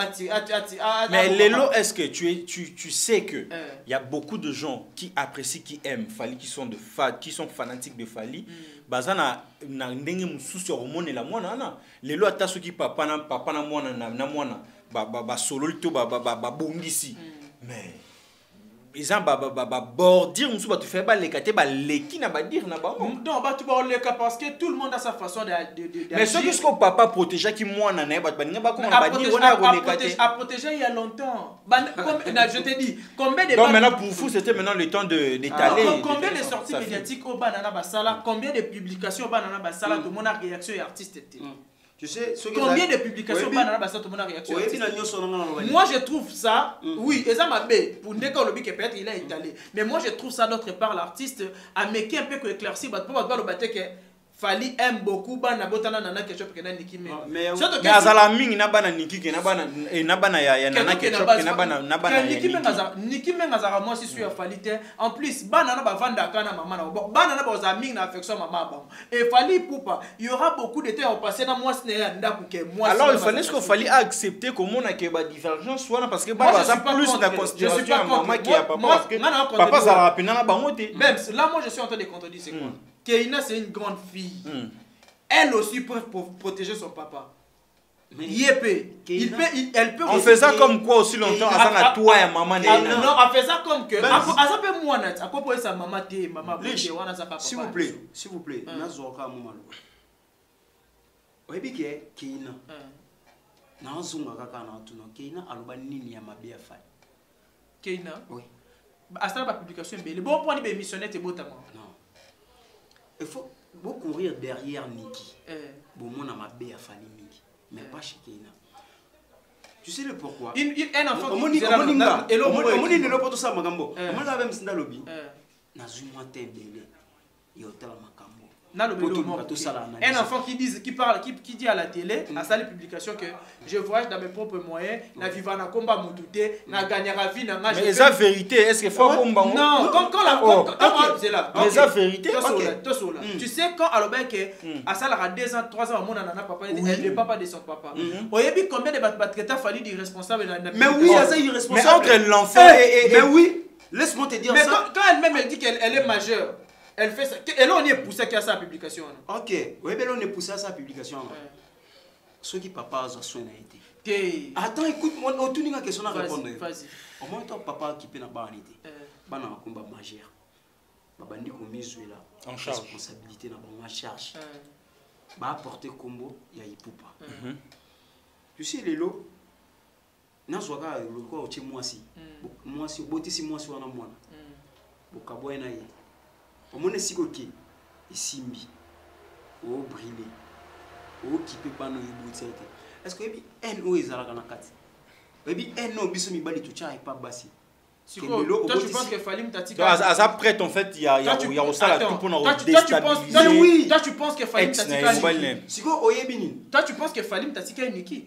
mais Lelo, est-ce que tu sais que il y a beaucoup de gens qui apprécient qui aiment Fali qui sont fanatiques de Fali bazana na ndenge mususu hormone la moi na Lelo ata soki papa na moi na ba solo to ba bongisi mais ils ont bordir nous tu fais pas les caté qui n'a pas dire na ba non ba tu ba le cas parce que tout le monde a sa façon de mais ce que ce papa protéger qui moi na ba comment ba dire on a renégaté à protéger il y a longtemps je te dis combien de donc maintenant pour vous c'était maintenant le temps d'étaler combien de sorties médiatiques au banana basala combien de publications au banana basala tout le monde a réaction et artiste était. Tu sais, combien de publications banana basa tout le monde a réaction. Moi je trouve ça, oui, et ça m'a bé pour ne pas que peut-être il a étalé. Mais moi je trouve ça d'autre part l'artiste a méqué un peu que éclairci pour le battre que Fali aime beaucoup bana botana nana ketchup kena niki me. Mais azala mingi na bana niki ke na bana ya nana ketchup ke na bana niki me ngazara moi si sur Fali te. En plus bana na ba vanda kana maman na bana na ba za mingi na affection maman ba. Et Fali poupa, il y aura beaucoup de temps au passé na moi ce n'est nda ke moi. Alors il fallait qu'il fallait accepter que mon a que ba divergence soit parce que bana ça plus la considération à maman qui a papa parce que papa ça rapina na bango te. Même là moi je suis en train de contredire c'est quoi? Keina, c'est une grande fille. Elle aussi peut protéger son papa. Mais elle peut. On fait ça comme quoi aussi longtemps à toi et maman. Non, on fait ça comme que. À ça peut moi net. À quoi sa maman té maman. S'il vous plaît, s'il vous plaît. Nazoka maman. Oyebi ke Keina. Na zunga kaka na tuna Keina aloba nini ya mabe ya fali. Keina. Oui. À ça la publication belle. Bon point de missionnaire et botama. Non. Il faut courir derrière Niki. Bon, mon ma bé a fallu Niki. Mais pas chez Keina. Tu sais le pourquoi? Un enfant qui dit ça. Et l'homme dit le poteau ça, Magambo. Comment la même sinda lobby? Nazuma te belé. Yotel Makambo. Un enfant qui parle, qui dit à la télé, à ça les publications que je voyage dans mes propres moyens, na vivre na combat moutouté, na gagner la vie, na mais c'est la vérité, est-ce qu'il faut combat? Non, quand la c'est là. Mais c'est la vérité. Tu sais quand alors ben que à ça la 2 ans, 3 ans mon nana papa le papa de son papa. Oyebi combien de battreta fallu d'irresponsable na. Mais oui, ça irresponsable. Mais entre l'enfant et mais oui, laisse-moi te dire ça. Mais quand elle-même elle dit qu'elle est majeure. Elle fait ça. Et là, on est poussé à sa publication. Ok. Oui, mais là, on est poussé à sa publication. Ceux qui papa ont soin a été. Attends, écoute-moi, on a une question à répondre. Vas-y. Au moins, ton papa qui peut n'a pas été. Bah, non, combat majeur. Bah, bandi qu'on mise là. En charge. Responsabilité dans ma charge. Bah, apporter combo, il y a Ipoupa. Tu sais, les lots. Non, je vois le quoi au moi si. Moi si, beauté si moi si on a moins. Bokabo en aïe. Au moins, si ok, et simbi, ou brûlé, ou qui peut pas nous ébouter. Est-ce que NO est à la canacate? Et NO, bisou mi bali toucha et pas bassi. Toi, tu penses que Falim t'a dit que. À ça prête, en fait, il y a aussi la tout pour nous déstabiliser. Oui, toi, tu penses que Falim t'a dit que. Siko, oyebini. Toi, tu penses que Falim t'a dit que Niki?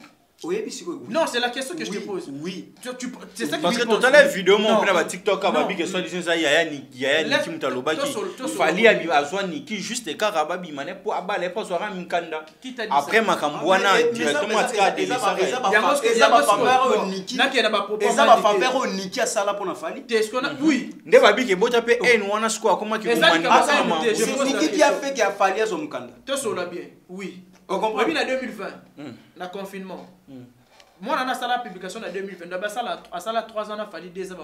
Non, c'est la question que je te pose. Oui. C'est ça que parce que tout à l'heure, vidéo, mon père a TikTok, a dit que soit disant ça, il y a Niki Mutaloba qui fallait avoir Niki juste et Karababi, mané pour abaler pour soir un Kanda. Après Makambouana, directement à Tika de l'Israël. Et ça va faire Niki. Et ça va faire Niki à Sala pour la famille. Oui. Ne va bien que Botape et Nouana Square, comment qui vous manipule. C'est Niki qui a fait qu'il a fallu à son Kanda. Tu sais bien, oui. On comprend bien en 2020, le confinement. Moi, on a fait la publication en 2020. À ça, 3 ans, il a fallu 2 ans.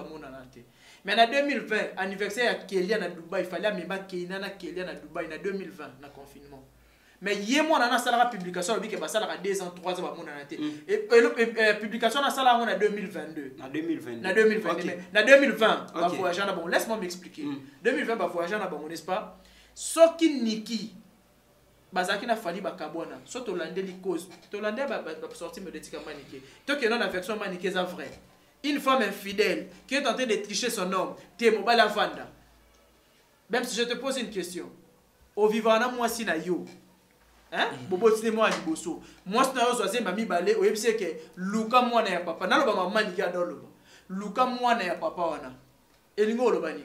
Mais en 2020, anniversaire à Kélian à Dubaï, il fallait même Kélian à Dubaï en 2020, le confinement. Mais hier, moi, on a fait la publication, il y a 2 ans, 3 ans. Et la publication, on a fait en 2022. En 2022. En 2020, on va voyager. Laisse-moi m'expliquer. 2020, on va voyager, n'est-ce pas? Ce qui Niki. Bazaki na fali bakabona so to landeli cause to landé ba sortir médiatique maniqué to que non la version maniquée ça vrai une femme infidèle qui est en train de tricher son homme t'es mobile à vendre. Même si je te pose une question au vivant na moi si na yo hein bobo tine moi liboso moi si na yo zoaze mami balé o yebise que luka moi na ya papa na lo ba maman ni ga dolo luka moi na ya papa wana elingo lo bani.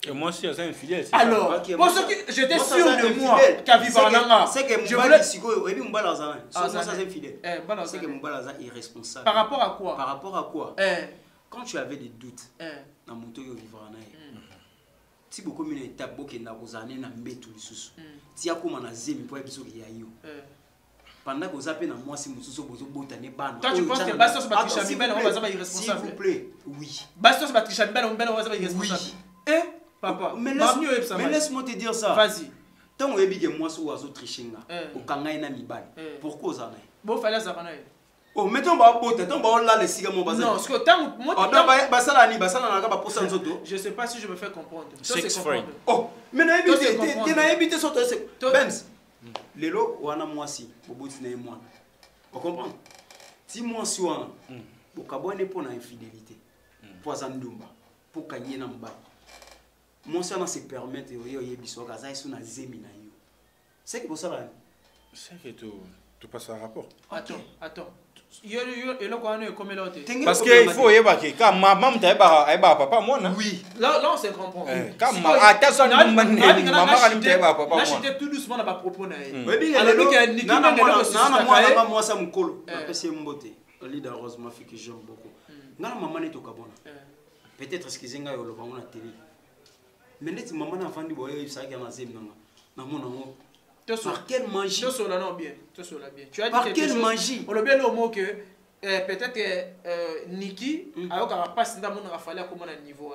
Et moi aussi, c'est infidèle. Alors, okay, pour ceux qui j'étais sûr de moi qu'à vivre en Nanga, c'est que je voulais Sigo, et puis Mbalaza, ça c'est infidèle. C'est que Mbalaza est irresponsable. Par rapport à quoi? Par rapport à quoi? Quand tu avais des doutes dans mon tour vivre en Nanga, si beaucoup de étapes qui n'a pas osé na mbetu lisusu, si a comment na zemi pour ebiso ya yo. Pendant que vous appelez dans moi si mususu bozo botane ban. Toi tu penses que Bastos Patricia Mibel on va ça irresponsable? S'il vous plaît, oui. Bastos Patricia Mibel on va ça irresponsable. Papa, mais laisse-moi te dire ça. Vas-y. Tant que je moi sur oiseau trichinga, au kangaïna mibali. Pourquoi ça n'est? Bon, fallait ça. Oh, mettons ba bote, ton ba là les cigares mon bazar. Non, parce que tant moi basala ni basala na ka ba posa nzoto. Je sais pas si je me fais comprendre. Oh, mais na éviter, tu n'as évité ça Benz. Lelo wana moi si, boboti na moi. On comprend? Si moi si wana, bokabone pour na infidélité. Pour Zandumba, pour kanye na mba. Moi ça na se permettre yo yebiso kaza iso na zemi na yo. C'est que pour ça là. C'est que tu passes un rapport. Attends. Parce qu'il faut évacuer. Quand maman t'a papa moi non. Oui. Là on se comprend. Quand attention maman t'a papa moi. Là j'étais tout doucement dans ma propos na. Oui, alors que non moi ça me colle. C'est mboté. Le leader heureusement fait que j'aime beaucoup. Ngana maman est au Gabon. Peut-être excusez-moi yo le va na télé. Mais net maman na fandi boye ça qui na zem na mon par quelle magie? Tu bien. Tu as dit par quelle magie? On a bien le mot que peut-être Niki a passé dans mon rafale comme un niveau.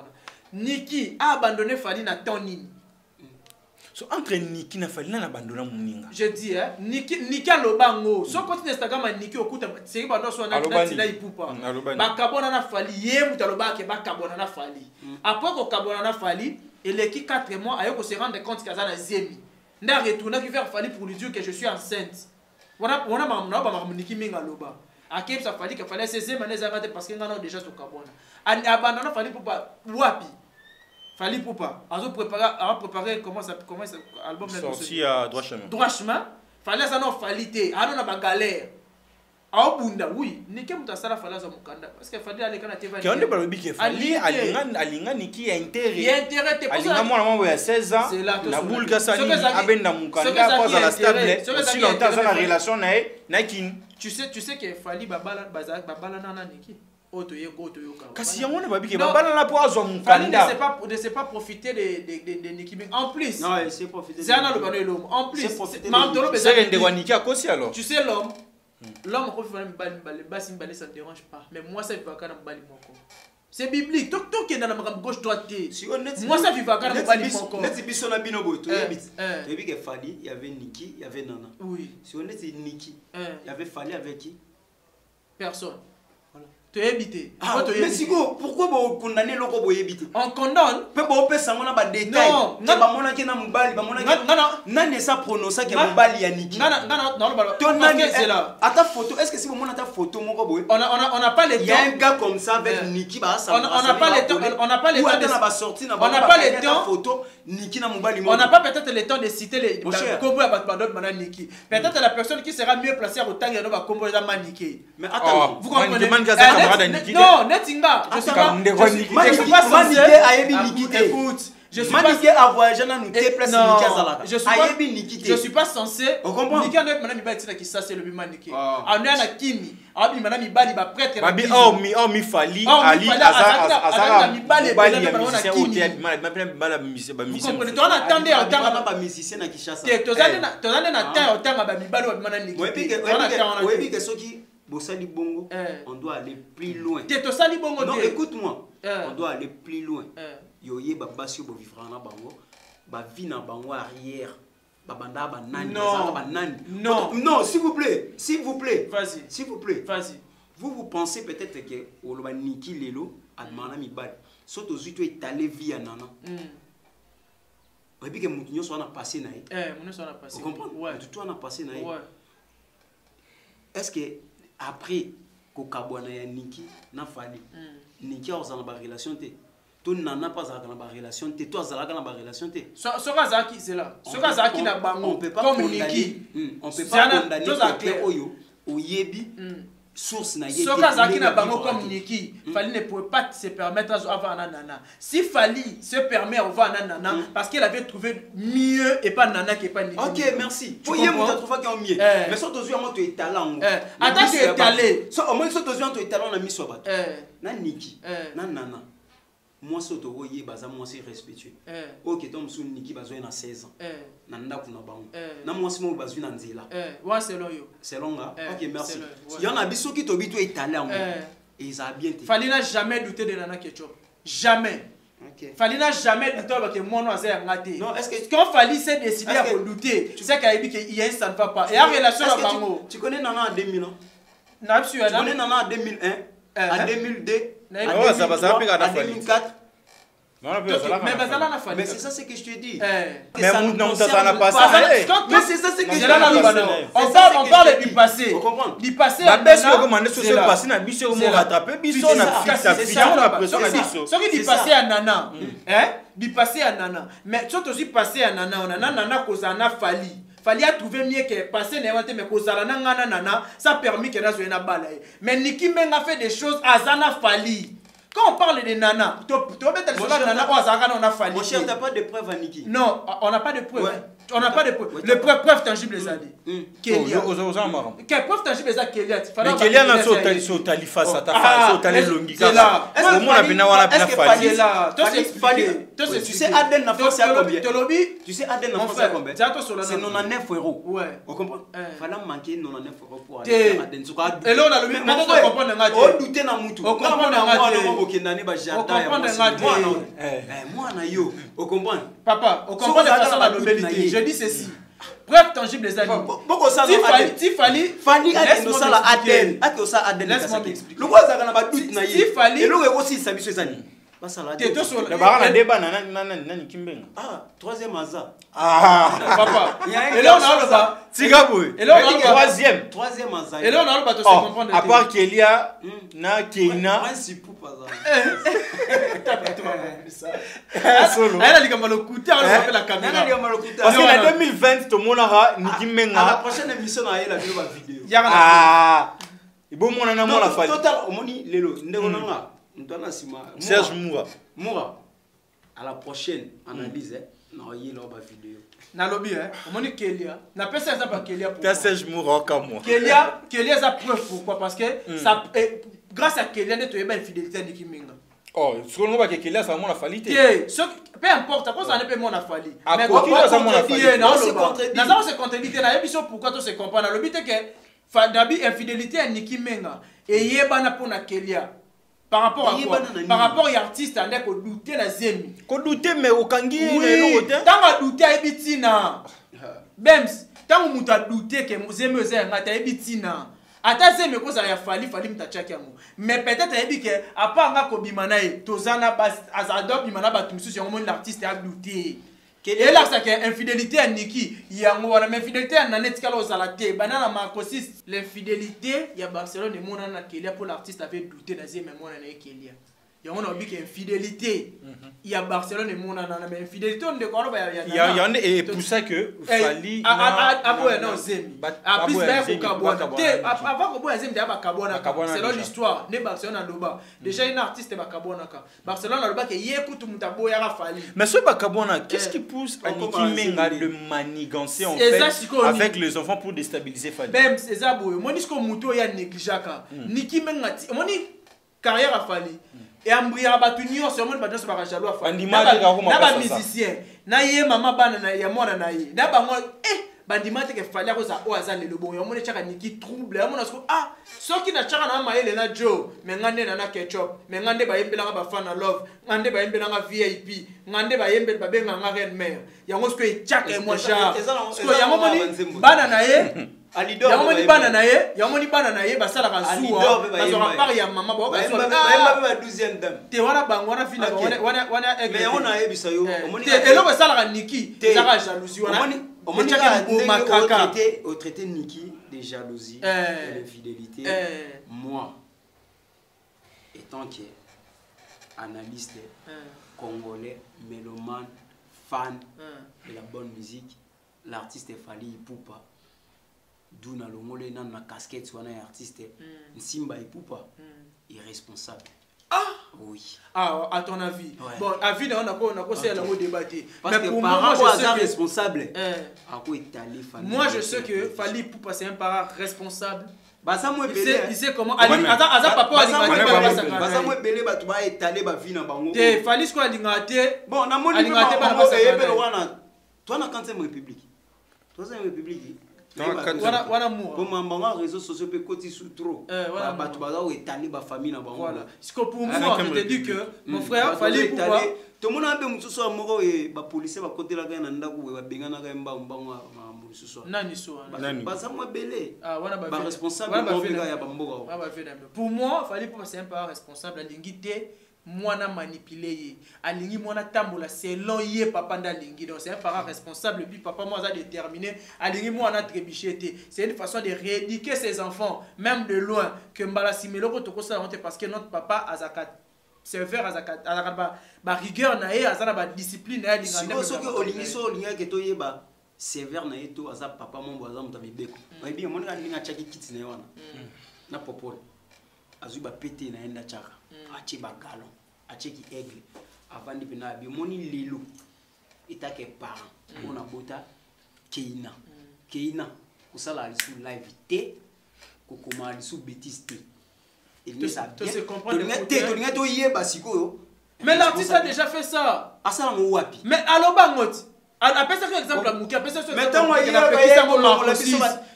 Niki a abandonné Fali na Tonini. So entre Niki na Fali na abandonné Muninga. Je dis Niki a le bango. So continue Instagram Niki okuta c'est que bando so na tina ipupa. Ba kabona na Fali ye mutaloba ke ba kabona na Fali. Après ko kabona na Fali et les 4 mois ayo ko se rendre compte que ça na zemi. N'a retourné qui faire Fali pour lui dire que je suis enceinte. On a Niki minga loba. A Kep ça Fali que fallait 16 années parce qu'il y a déjà sur Kabona. Abandonner Fali pour pas wapi. Fali pour pas. A préparer comment ça album sorti à droit chemin. Droit chemin. Fallait ça non Falité. A non ba galère. A bunda oui. Niki mutasala Fali za mukanda parce que Fali ale kana TV. Qui on ne parle pas que Fali alinga Niki intérêt. Il intérêt te alinga moi à 16 ans. La boule gasani abenda mukanda cause la stable. Si longtemps dans la relation na kin. Tu sais que Fali babala nana Niki. Kasi yango ne babi ke babala na po azwa mukanda. Fali ne sait pas profiter de Niki. En plus. Non, c'est profiter. C'est un autre l'homme. En plus. C'est de Niki à Kosi alors. Tu sais l'homme. L'homme peut faire ça ne dérange pas. Mais moi, ça vivra quand même. C'est biblique. Tout qui est dans la gauche droite. Moi, ça vivra quand même. Il y avait Niki, il y avait Nana. Oui. Si on était Niki, il y avait Fali avec qui? Personne. Tu es évité. Mais si pourquoi vous condamnez le robot évité? On condamne. Peut-être ça on a pas détail. Non, non, ça prononce que Mubali ya Niki. Non, c'est là. À ta photo, est-ce que si vous montrez ta photo mon robot? On n'a pas le temps. Il y a un gars comme ça avec Niki on n'a pas le temps. On n'a pas le temps. On n'a pas le temps. Photo Niki na Mubali. On n'a pas peut-être le temps de citer les combos à d'autres madame Niki. Peut-être la personne qui sera mieux placée à autant de combo de Niki. Mais attends, vous comprenez? Non, Netinga, je suis pas censé. On comprend. Niki avec madame Ibali qui ça c'est le bima Niki. Ana Kimi, abi madame Ibali ba prêtre. Babi mi Fali Ali Azara Ibali musicien hôtel, ma musicien ba musicien. Vous comprenez? On attendait en temps ba musicien na Kinshasa. Tozali na temps en temps ba Ibali ba madame Niki. Oui, que ceux qui Bossali Bongo, on doit aller plus loin. Non, écoute-moi. On doit aller plus loin. Yoye babasio bo vivra na bango, ba vie na bango arrière, ba banda ba nani, non, s'il vous plaît. Vas-y. S'il vous plaît. Vas-y. Vous pensez peut-être que oloba Niki lelo admana mi bal. Soto zuito étalé via nana. Obi que mutinyo so na passé na mutinyo so na passé. Vous comprenez? Ouais. Tout on a passé na ouais. Est-ce que après kokabwana ya Niki na Fali Niki a osana ba relation te to nana pas za na ba relation te to azala na ba relation te soka zaki c'est là soka zaki na bango comme Niki on peut pas condamner oyo oyebi source na yé soka zaki na bango comme Niki Fali ne pouvait pas se permettre avoir nana si Fali se permet avoir nana parce qu'elle avait trouvé mieux et pas nana qui est pas Niki. OK, merci. Pour yé muta trouver qui est mieux mais so tozu mo to étalon attends tu étalé so au moins so tozu to étalon na miso bat na Niki na nana moi so to yé baza moi c'est respectueux OK tom sou Niki bazo na 16 ans na ndaku na bango na moi si mo bazo na nzela wa selon yo selon nga OK, merci. Il y en a biso qui to bitu étalon et ça a bien été. Fali n'a jamais douté de Nana Ketchup. Jamais. OK. Fali n'a jamais douté que mon nom a ngate. Non, est-ce que quand Fali s'est décidé à douter, tu sais qu'il y a ça ne va pas. Et en relation avec Bango. Tu connais Nana en 2000 ans? Tu connais Nana en 2001, en 2002, en 2004. Mais c'est ça ce que je te dis. Mais non, ça n'a pas ça. Mais c'est ça ce que je te dis. On parle du passé. Du passé. La baisse recommandée sur ce passé n'a biso mo rattraper biso na fixe on a pression na biso. Ce qui dit passé à Nana. Hein? Du passé à Nana. Mais surtout aussi passé à Nana, Nana cause Fali. fallait trouver mieux que passer n'importe mais kozala nangana nana ça permis que nazo na bala mais Niki Menga fait des choses azana fali. Quand on parle de nana, tu vas mettre le nana on a fallu. Mon cher, t'as pas de preuves à Niki? Non, on n'a pas de preuves. On n'a pas de preuves. Les preuves tangibles les a dit. Kélia. Quelle preuve tangible les a Kélia? Mais Kélia n'a pas sur Talifa, ça t'a fait sur Tali Longika. Est-ce que tu sais Aden n'a pas ça combien? Tu sais Aden n'a pas ça combien? C'est 99 euros. Ouais. On comprend? Fallait manquer 99 euros pour aller faire Aden. Et là on a le même. On comprend un gars. On doutait dans Moutou. On comprend un gars. Papa, on comprend de façon la nobilité. Je dis ceci. Preuve tangible les amis. Si fallait laisse-moi m'expliquer. Le roi Zagana va doute naïe. Si fallait et le aussi sabi ces années. Troisième Aza. Papa. Et là on a le bas. Et là on a troisième Aza. Et là on a le bas, tu sais comprendre. À part Kélia, na Keina. Elle a dit qu'on le coûter, on va faire la caméra. Parce qu'en 2020, tout le monde aura Niki Menga. À la prochaine émission, on a la vidéo. Il faut mon amour la faille. Total, on dit Lélo, Serge Moura. À la prochaine analyse, on a la vidéo. Na lobby on dit Kélia. Na pas ça pas Kélia pour. Serge Moura comme moi. Kélia ça preuve pourquoi parce que ça grâce à Kélia tu as une infidélité à Niki Menga. Oh, ce qu'on voit que Kélia ça mon afalité. Peu importe, après ça n'est pas mon affalie. Mais pourquoi ça mon afalité? Non, se contredire na yebiso pourquoi tu se comprends na lobby que Fadabi infidélité à Niki Menga et yebana pour na Kélia. Par rapport à quoi? Par rapport à artiste on est douter la zemi. Ko douter mais okangi oui, tant douter ebitina. Bems, tant mutu douter que zemi ozanga ta ebitina. Ata zemi ko za ya fali mtachaki yango. Mais peut-être ebi que à part nga ko bimana e tozana bas azadop bimana ba tumsusu yango l'artiste a douter. Et là, c'est que infidélité à Niki, il y a une infidélité à Nanet Kalozalate, banana Marcosis, l'infidélité, il y a Barcelone et mon ana Kélia pour l'artiste avait douté dans ses mémoires à Kélia. Il y a une infidélité, il y a Barcelone et mon ana, mais infidélité, on ne connaît pas. Il y a et pour ça que Fali. Non, Zemi. Après, c'est Kabouana. Avant que Boazem d'abord Kabouana, c'est l'histoire. Ne Barcelone à Loba. Déjà, un artiste est Kabouana. Barcelone à Loba qui y écoute tout Moutabo Yara Fali. Mais ce Bakabouana, qu'est-ce qui pousse à Niki Menga de manigancer en fait avec les enfants pour déstabiliser Fali? Même c'est ça, moi, je dis que Mouto y a négligaka. Niki Menga, moi, carrière à Fali. Et Ambria Batunio, c'est moi qui suis jaloux à Fali. N'a musicien. Na ye mama bana na ya mwana na ye. Na ba moi bandimate ke Fali ko za o azale le bon. Yo mona chaka Niki trouble. Yo mona sko soki na chaka na maele na Joe, mais ngande na ketchup, mais ngande ba yembela ba fan love, ngande ba yembela nga VIP, ngande ba yembela ba benga nga reine mère. Yango sko e chaka e moi genre. Sko yango moni bana na ye. Yango ni bana na ye basala ka zuwa bazora par ya mama ba ka zuwa ba 12e dame te wana bango wana fina wana mais on a ebisa yo omoni elo basala ka Niki zaka jalousie wana omoni chaka makaka au traité Niki de jalousie de l'infidélité moi étant que analyste congolais mélomane fan de la bonne musique l'artiste Fally Ipupa d'où na longole na casquette soit un artiste Nsimba Ipupa irresponsable. Oui. À ton avis. Bon, avis on a c'est la débatté. Parce que par rapport à responsable à quoi étaler Fally. Moi je sais que Fally Ipupa c'est un parent responsable. Bah ça moi il sait comment attends papa ça moi belé ba tu vas étaler ba vie na bango. Te Fally quoi alingaté. Bon na moni pas wana toi na 45e république. 3e république. Voilà moi. Comme les réseaux sociaux peuvent côté sous trop. Bah tu vas étaler ba famille na bango. Voilà. Ce que pour moi je te dis que mon frère Fally Ipupa tout le monde a besoin de ce moko et ba policier ba côté la ga na ndako ba bengana ga mbango ce soir. Nani so. Ba ça moi belé. Wana ba responsable ya ba mboka. Pour moi Fally Ipupa c'est un parent responsable l'ingité mwana manipulé alingi mwana tambola selon ye papa ndalingi donc c'est un parent responsable puis papa moi a déterminé alingi mwana trébiché c'est une façon de rééduquer ses enfants même de loin que mbala simelo ko tokosa honte parce que notre papa azaka sévère azaka ba rigueur na ye azana ba discipline na ye linga. Si olingi so linga ke to yeba sévère na yeto aza papa mon boza mutabi beko ba bien mon nga chaki kiti na wana na popole azu ba pété na enda chaka achi ba galon achi ki aigle avant de pena bi moni lelo itake parent on a bota keina kusala ali sous live té kokoma ali sous bêtise té et mais ça bien se comprendre to yeba siko mais l'artiste a déjà fait ça asa mo wapi mais aloba ngoti après ça exemple Mouki après ça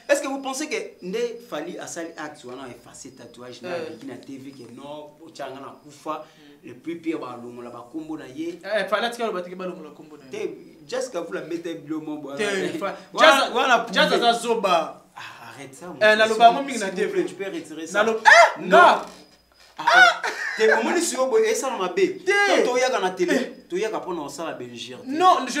est-ce que vous pensez que Ndé Fally a sali acte on a effacé tatouage na na TV que non ochanga na kufa le plus pire ba longo la ba kombo na ye Fally atika ba tike ba longo la kombo na ye just ka vous la mettez blomo bo jazz za zoba arrête ça na loba mo mingi na TV tu peux retirer ça nga te omoni si obo esa na mabe to yaka na télé to yaka pona osala belgique non je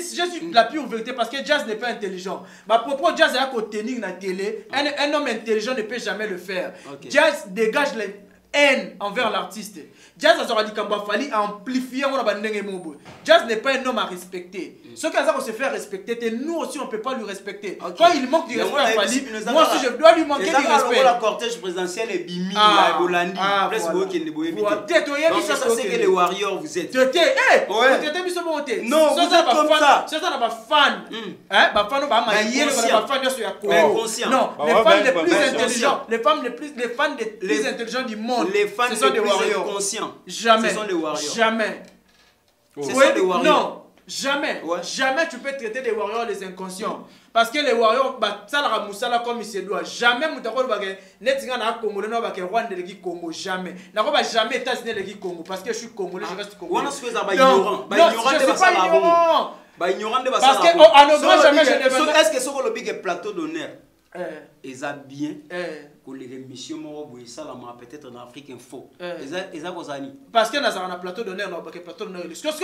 suis la pure vérité parce que Jazz n'est pas intelligent ma propos Jazz a ko tenir na télé un homme intelligent ne peut jamais le faire Jazz dégage la haine envers l'artiste Jazz a dit Kamba Fally amplifier on ba ndenge mobo Jazz n'est pas un homme à respecter ce qu'il a se faire respecter nous aussi on peut pas lui respecter quand il manque du respect à Fally moi aussi je dois lui manquer du respect la cortège présidentiel et bimi la Bolandi presque qui ne boye ça c'est que les warriors vous êtes t'étais biso bonté non vous êtes comme ça c'est ça ba fan hein ba fan ba maïe ba fan sur ya Congo non les femmes les plus intelligents les fans les plus intelligents du monde les fans ce sont des warriors conscients jamais ce sont les warriors jamais ce sont des warriors non jamais jamais tu peux traiter des warriors les inconscients parce que les warriors bah ça la musala comme il se doit jamais mutako ba ke netinga na Congo na ba ke Rwanda le Congo jamais na ko ba jamais États-Unis le Congo parce que je suis congolais je reste congolais on a fait ça ba ignorant de ignorant ba ignorant de parce que en grand jamais je ne est-ce que ce le big plateau d'honneur ils a bien les émissions peut-être en Afrique Info parce que nous avons un plateau d'honneur na plateau d'honneur ce que vous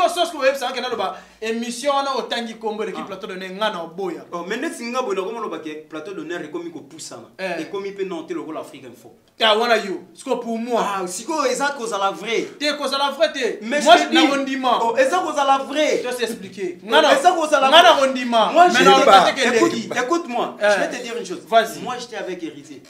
savez que na ba émission na otangi Congo l'équipe plateau d'honneur ngana boya mais net singa boya comme ba plateau d'honneur et comme ko poussa et comme il peut noter le rôle Afrique Info ah voilà you ce que pour moi siko eza cause la vraie te cause la vraie te moi na rondima eza cause la vraie je t'expliquer ngana eza cause la ngana rondima écoute-moi je vais te dire une chose moi j'étais avec Héritier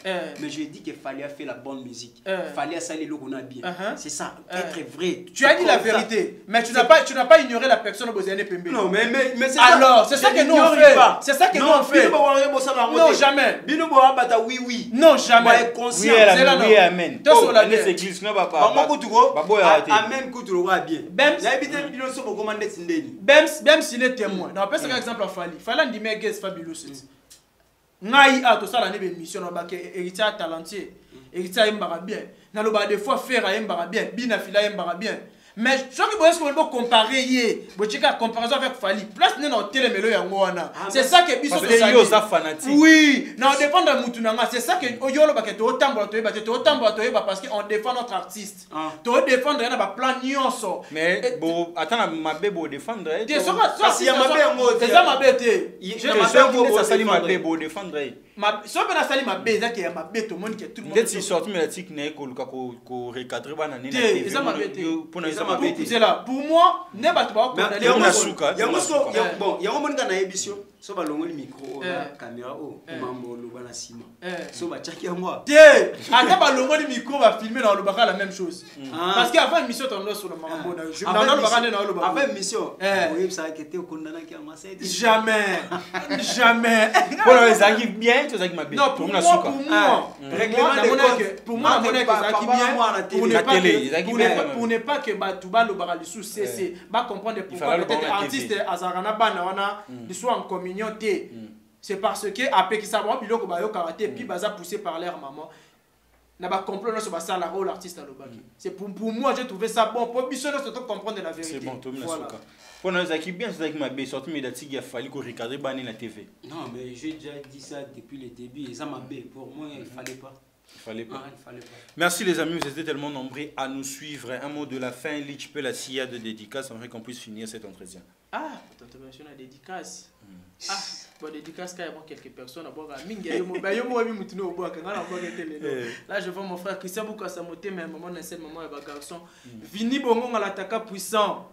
mais je dis qu'il fallait faire la bonne musique. Fallait salir le qu'on a bien. C'est ça, être vrai. Tu as dit la vérité, mais tu n'as pas ignoré la personne au besoin de Pembe. Non, mais c'est alors, c'est ça que nous on fait. C'est ça que nous on fait. Non, jamais. Bino boa bata oui oui. Non, jamais. Conscient. Oui, amen. Toi la église non ba pas. Maman Kouturo. Amen Kouturo va bien. J'habite bino so ko commander Sindeni. Même s'il est témoin. Non, après c'est un exemple à Fally. Fally dit mais guest fabulous. Ngai a to sala ne be mission na ba ke héritier talentueux héritier mbara bien na lo ba des fois faire a mbara bien bina fila mbara bien mais ce que vous pouvez comparer yé botika comparaison avec Fally place ne na télé melo yango wana c'est ça que biso ça fanatique oui na défendre mutunanga c'est ça que oyolo ba ke to tambola to yeba parce que on défend notre artiste to défendre na ba plan nyonso mais bon attends mabe bo défendre ça si mabe yango c'est ça mabe te je sali mabe bo défendre so pe na sali mabe za ke ya mabe to moni ke tout le monde si sorti médiatique na ko ko recadrer bana ni na TV c'est là pour moi ne ba to ba condamner on a suka bon yango moni kana émission so ba longoli micro caméra mambo lo bana sima so ba chaki moi ata ba longoli micro ba filmer dans le baka la même chose parce que avant émission ton sur le mambo na je dans le baka na le baka avant émission oui ça que tu condamné qui a massé jamais pour les amis bien tu sais que ma bien pour moi règlement de compte pour moi mon que ça qui bien pour ne pas que ba tuba lo baka le sous cc ba comprendre pourquoi peut-être artiste azarana bana wana ils sont en communion. C'est parce que après qu'ils savent biloko ba yo karaté puis baza poussé par leur maman na ba comprendre sur ça la rôle artiste à l'obaki. C'est pour moi j'ai trouvé ça bon pour bisono surtout comprendre la vérité. C'est bon Tom na suka. Pour nous qui bien c'est avec ma bé sorti médiatique il a fallu qu'on recadrer bané la TV. Non mais j'ai déjà dit ça depuis le début et ça m'a bé pour moi il fallait pas. Il fallait pas. Merci les amis, vous étiez tellement nombreux à nous suivre. Un mot de la fin, Lich peut la SIA de dédicace, on qu'on puisse finir cet entretien. Ah, ton intervention à dédicace. Ah, bon dédicace quand il y a quelques personnes à boire à Minga, là je vois mon frère Christian Bouka Samoté, mais maman n'a maman et garçon. Vini Bongo à l'attaquant puissant.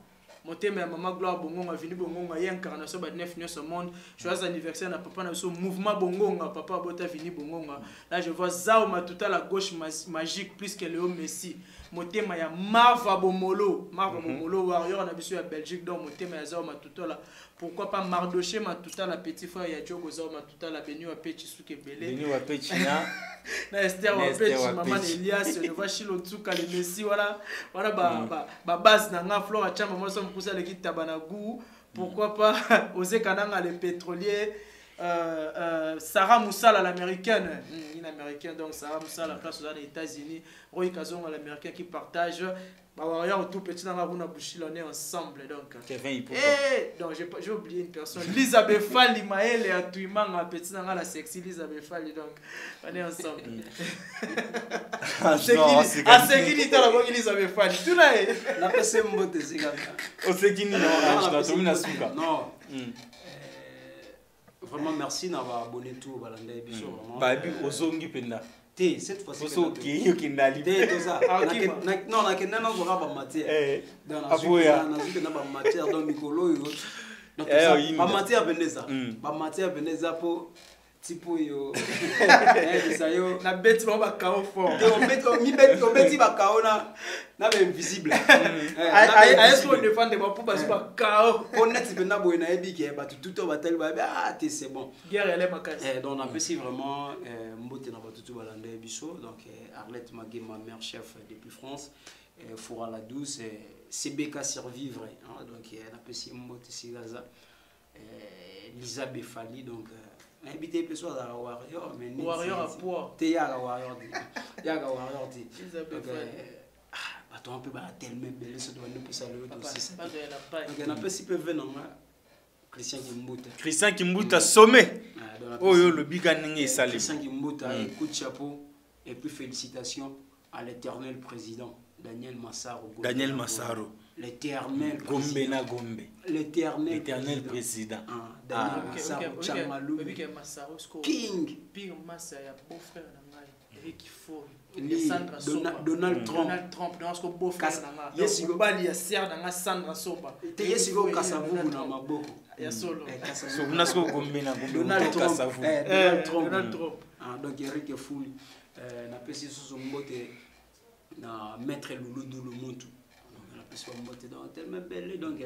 Motema ya Maman Gloire Bongonga, Vini Bongonga, y a incarnation de 9 9 au monde. Joyeux anniversaire na papa na so mouvement Bongonga, papa Bota Vini Bongonga. Là je vois Zao Matuta la gauche magique plus que Léo Messi. Motema ya Marva Bomolo, warrior na biso ya Belgique donc motema ya Zao Matuta là. Pourquoi pas Mardoché Matuta la petit frère ya Diogo Zao Matuta la Beni wa Pechi Suke Belé. Beni wa Pechi na Esther wa Pechi maman Elias le va Chilo Tsuka le Messi voilà ba base na nga Flora Chama moi sommes poussé l'équipe Tabanagu. Pourquoi pas Ose Kananga le pétrolier Sarah Moussala l'américaine, une américaine donc Sarah Moussala place aux États-Unis, Roy Kazon l'américain qui partage. Bah warrior tout petit dans la bouna bouchille on est ensemble donc. Donc j'ai oublié une personne, Elisabeth Fali Maël et Atuimanga petit dans la sexy Elisabeth Fali donc on est ensemble. C'est qui dit la bonne Elisabeth Fali tout là. La personne mbote c'est comme ça. On sait qui ni non, non. Vraiment merci d'avoir abonné tout au Balanda Ebiso. Bah, et puis, Ozongi Penda. Cette fois-ci. Ozongi, il y a tout ça. Non, la Kenya n'a pas matière. Dans la matière, dans Mikolo. Donc, ma matière Veneza. Ma matière Veneza pour. Tipo yo. Na bête va kao fort. On bête va kao na invisible. Est-ce qu'on défend des pour pas pas kao. Honnête ben na boina ebi ke ba tout au batel ba c'est bon. Guerre elle est makasi. Donc on apprécie vraiment mbote na ba tout balanda biso donc Arlette Magé ma mère chef depuis France Foura la douce CBK survivre donc on apprécie mbote Sigaza Lisa Befali donc habité plus soit à warrior mais warrior à poids te ya warrior dit attends un peu ba tellement belle ça doit ne pas saluer aussi donc on a pas si peu venant Christian Kimbuta sommet oh yo le biganingi salé Christian Kimbuta coup de chapeau et puis félicitations à l'éternel président Daniel Massaro l'éternel Gombe Gombe l'éternel président King Pire Massa ya beau-frère na ngai Eric Ford Donald Trump dans ce beau-frère na ngai yesiko bali ya sœur na ngai Sandra Soba te yesiko kasavubu na maboko ya solo so unasko Gombe na Gombe Donald Trump donc Eric Ford na pesi so mbote na maître Lulu de Lumuntu na pesi mbote dans tellement belle donc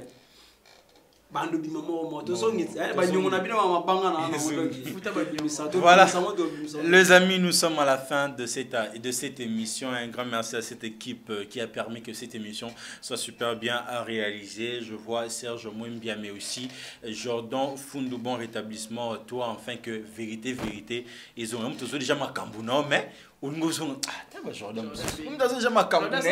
bando bi maman moto so ngiti ba nyongo na bino mama banga na voilà les amis nous sommes à la fin de cette émission un grand merci à cette équipe qui a permis que cette émission soit super bien réalisée. Je vois Serge Mouimbia mais aussi Jordan Fundu bon rétablissement toi enfin que vérité ils ont même tous déjà ma cambuno mais on nous sont Jordan déjà ma cambuno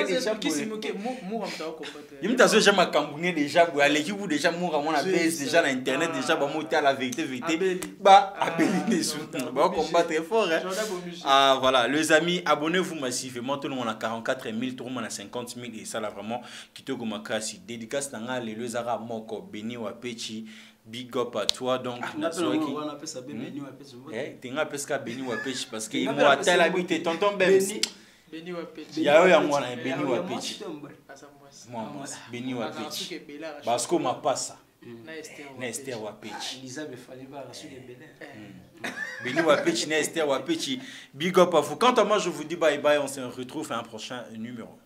déjà ma cambuno déjà allez vous déjà moura mon base déjà na internet déjà ba monter à la vérité bah abeli bah combat très fort ah voilà les amis abonnez-vous massivement tout le monde a 44 000 tout le monde a 50 000 et ça là vraiment kitoko makasi dédicace nanga les ara moko Beni wa Pechi big up à toi donc on appelle ça Beni wa Pechi tenga pesca Beni wa Pechi parce que moi tel habité tonton Beni wa Pechi ya moi na Beni wa Pechi moi Beni wa Pechi parce que ma passa na Esther wa Pechi Elisabeth Fali ba rasu de Beni Beni wa Pechi na Esther wa Pechi big up à vous quant à moi je vous dis bye bye on se retrouve à un prochain numéro.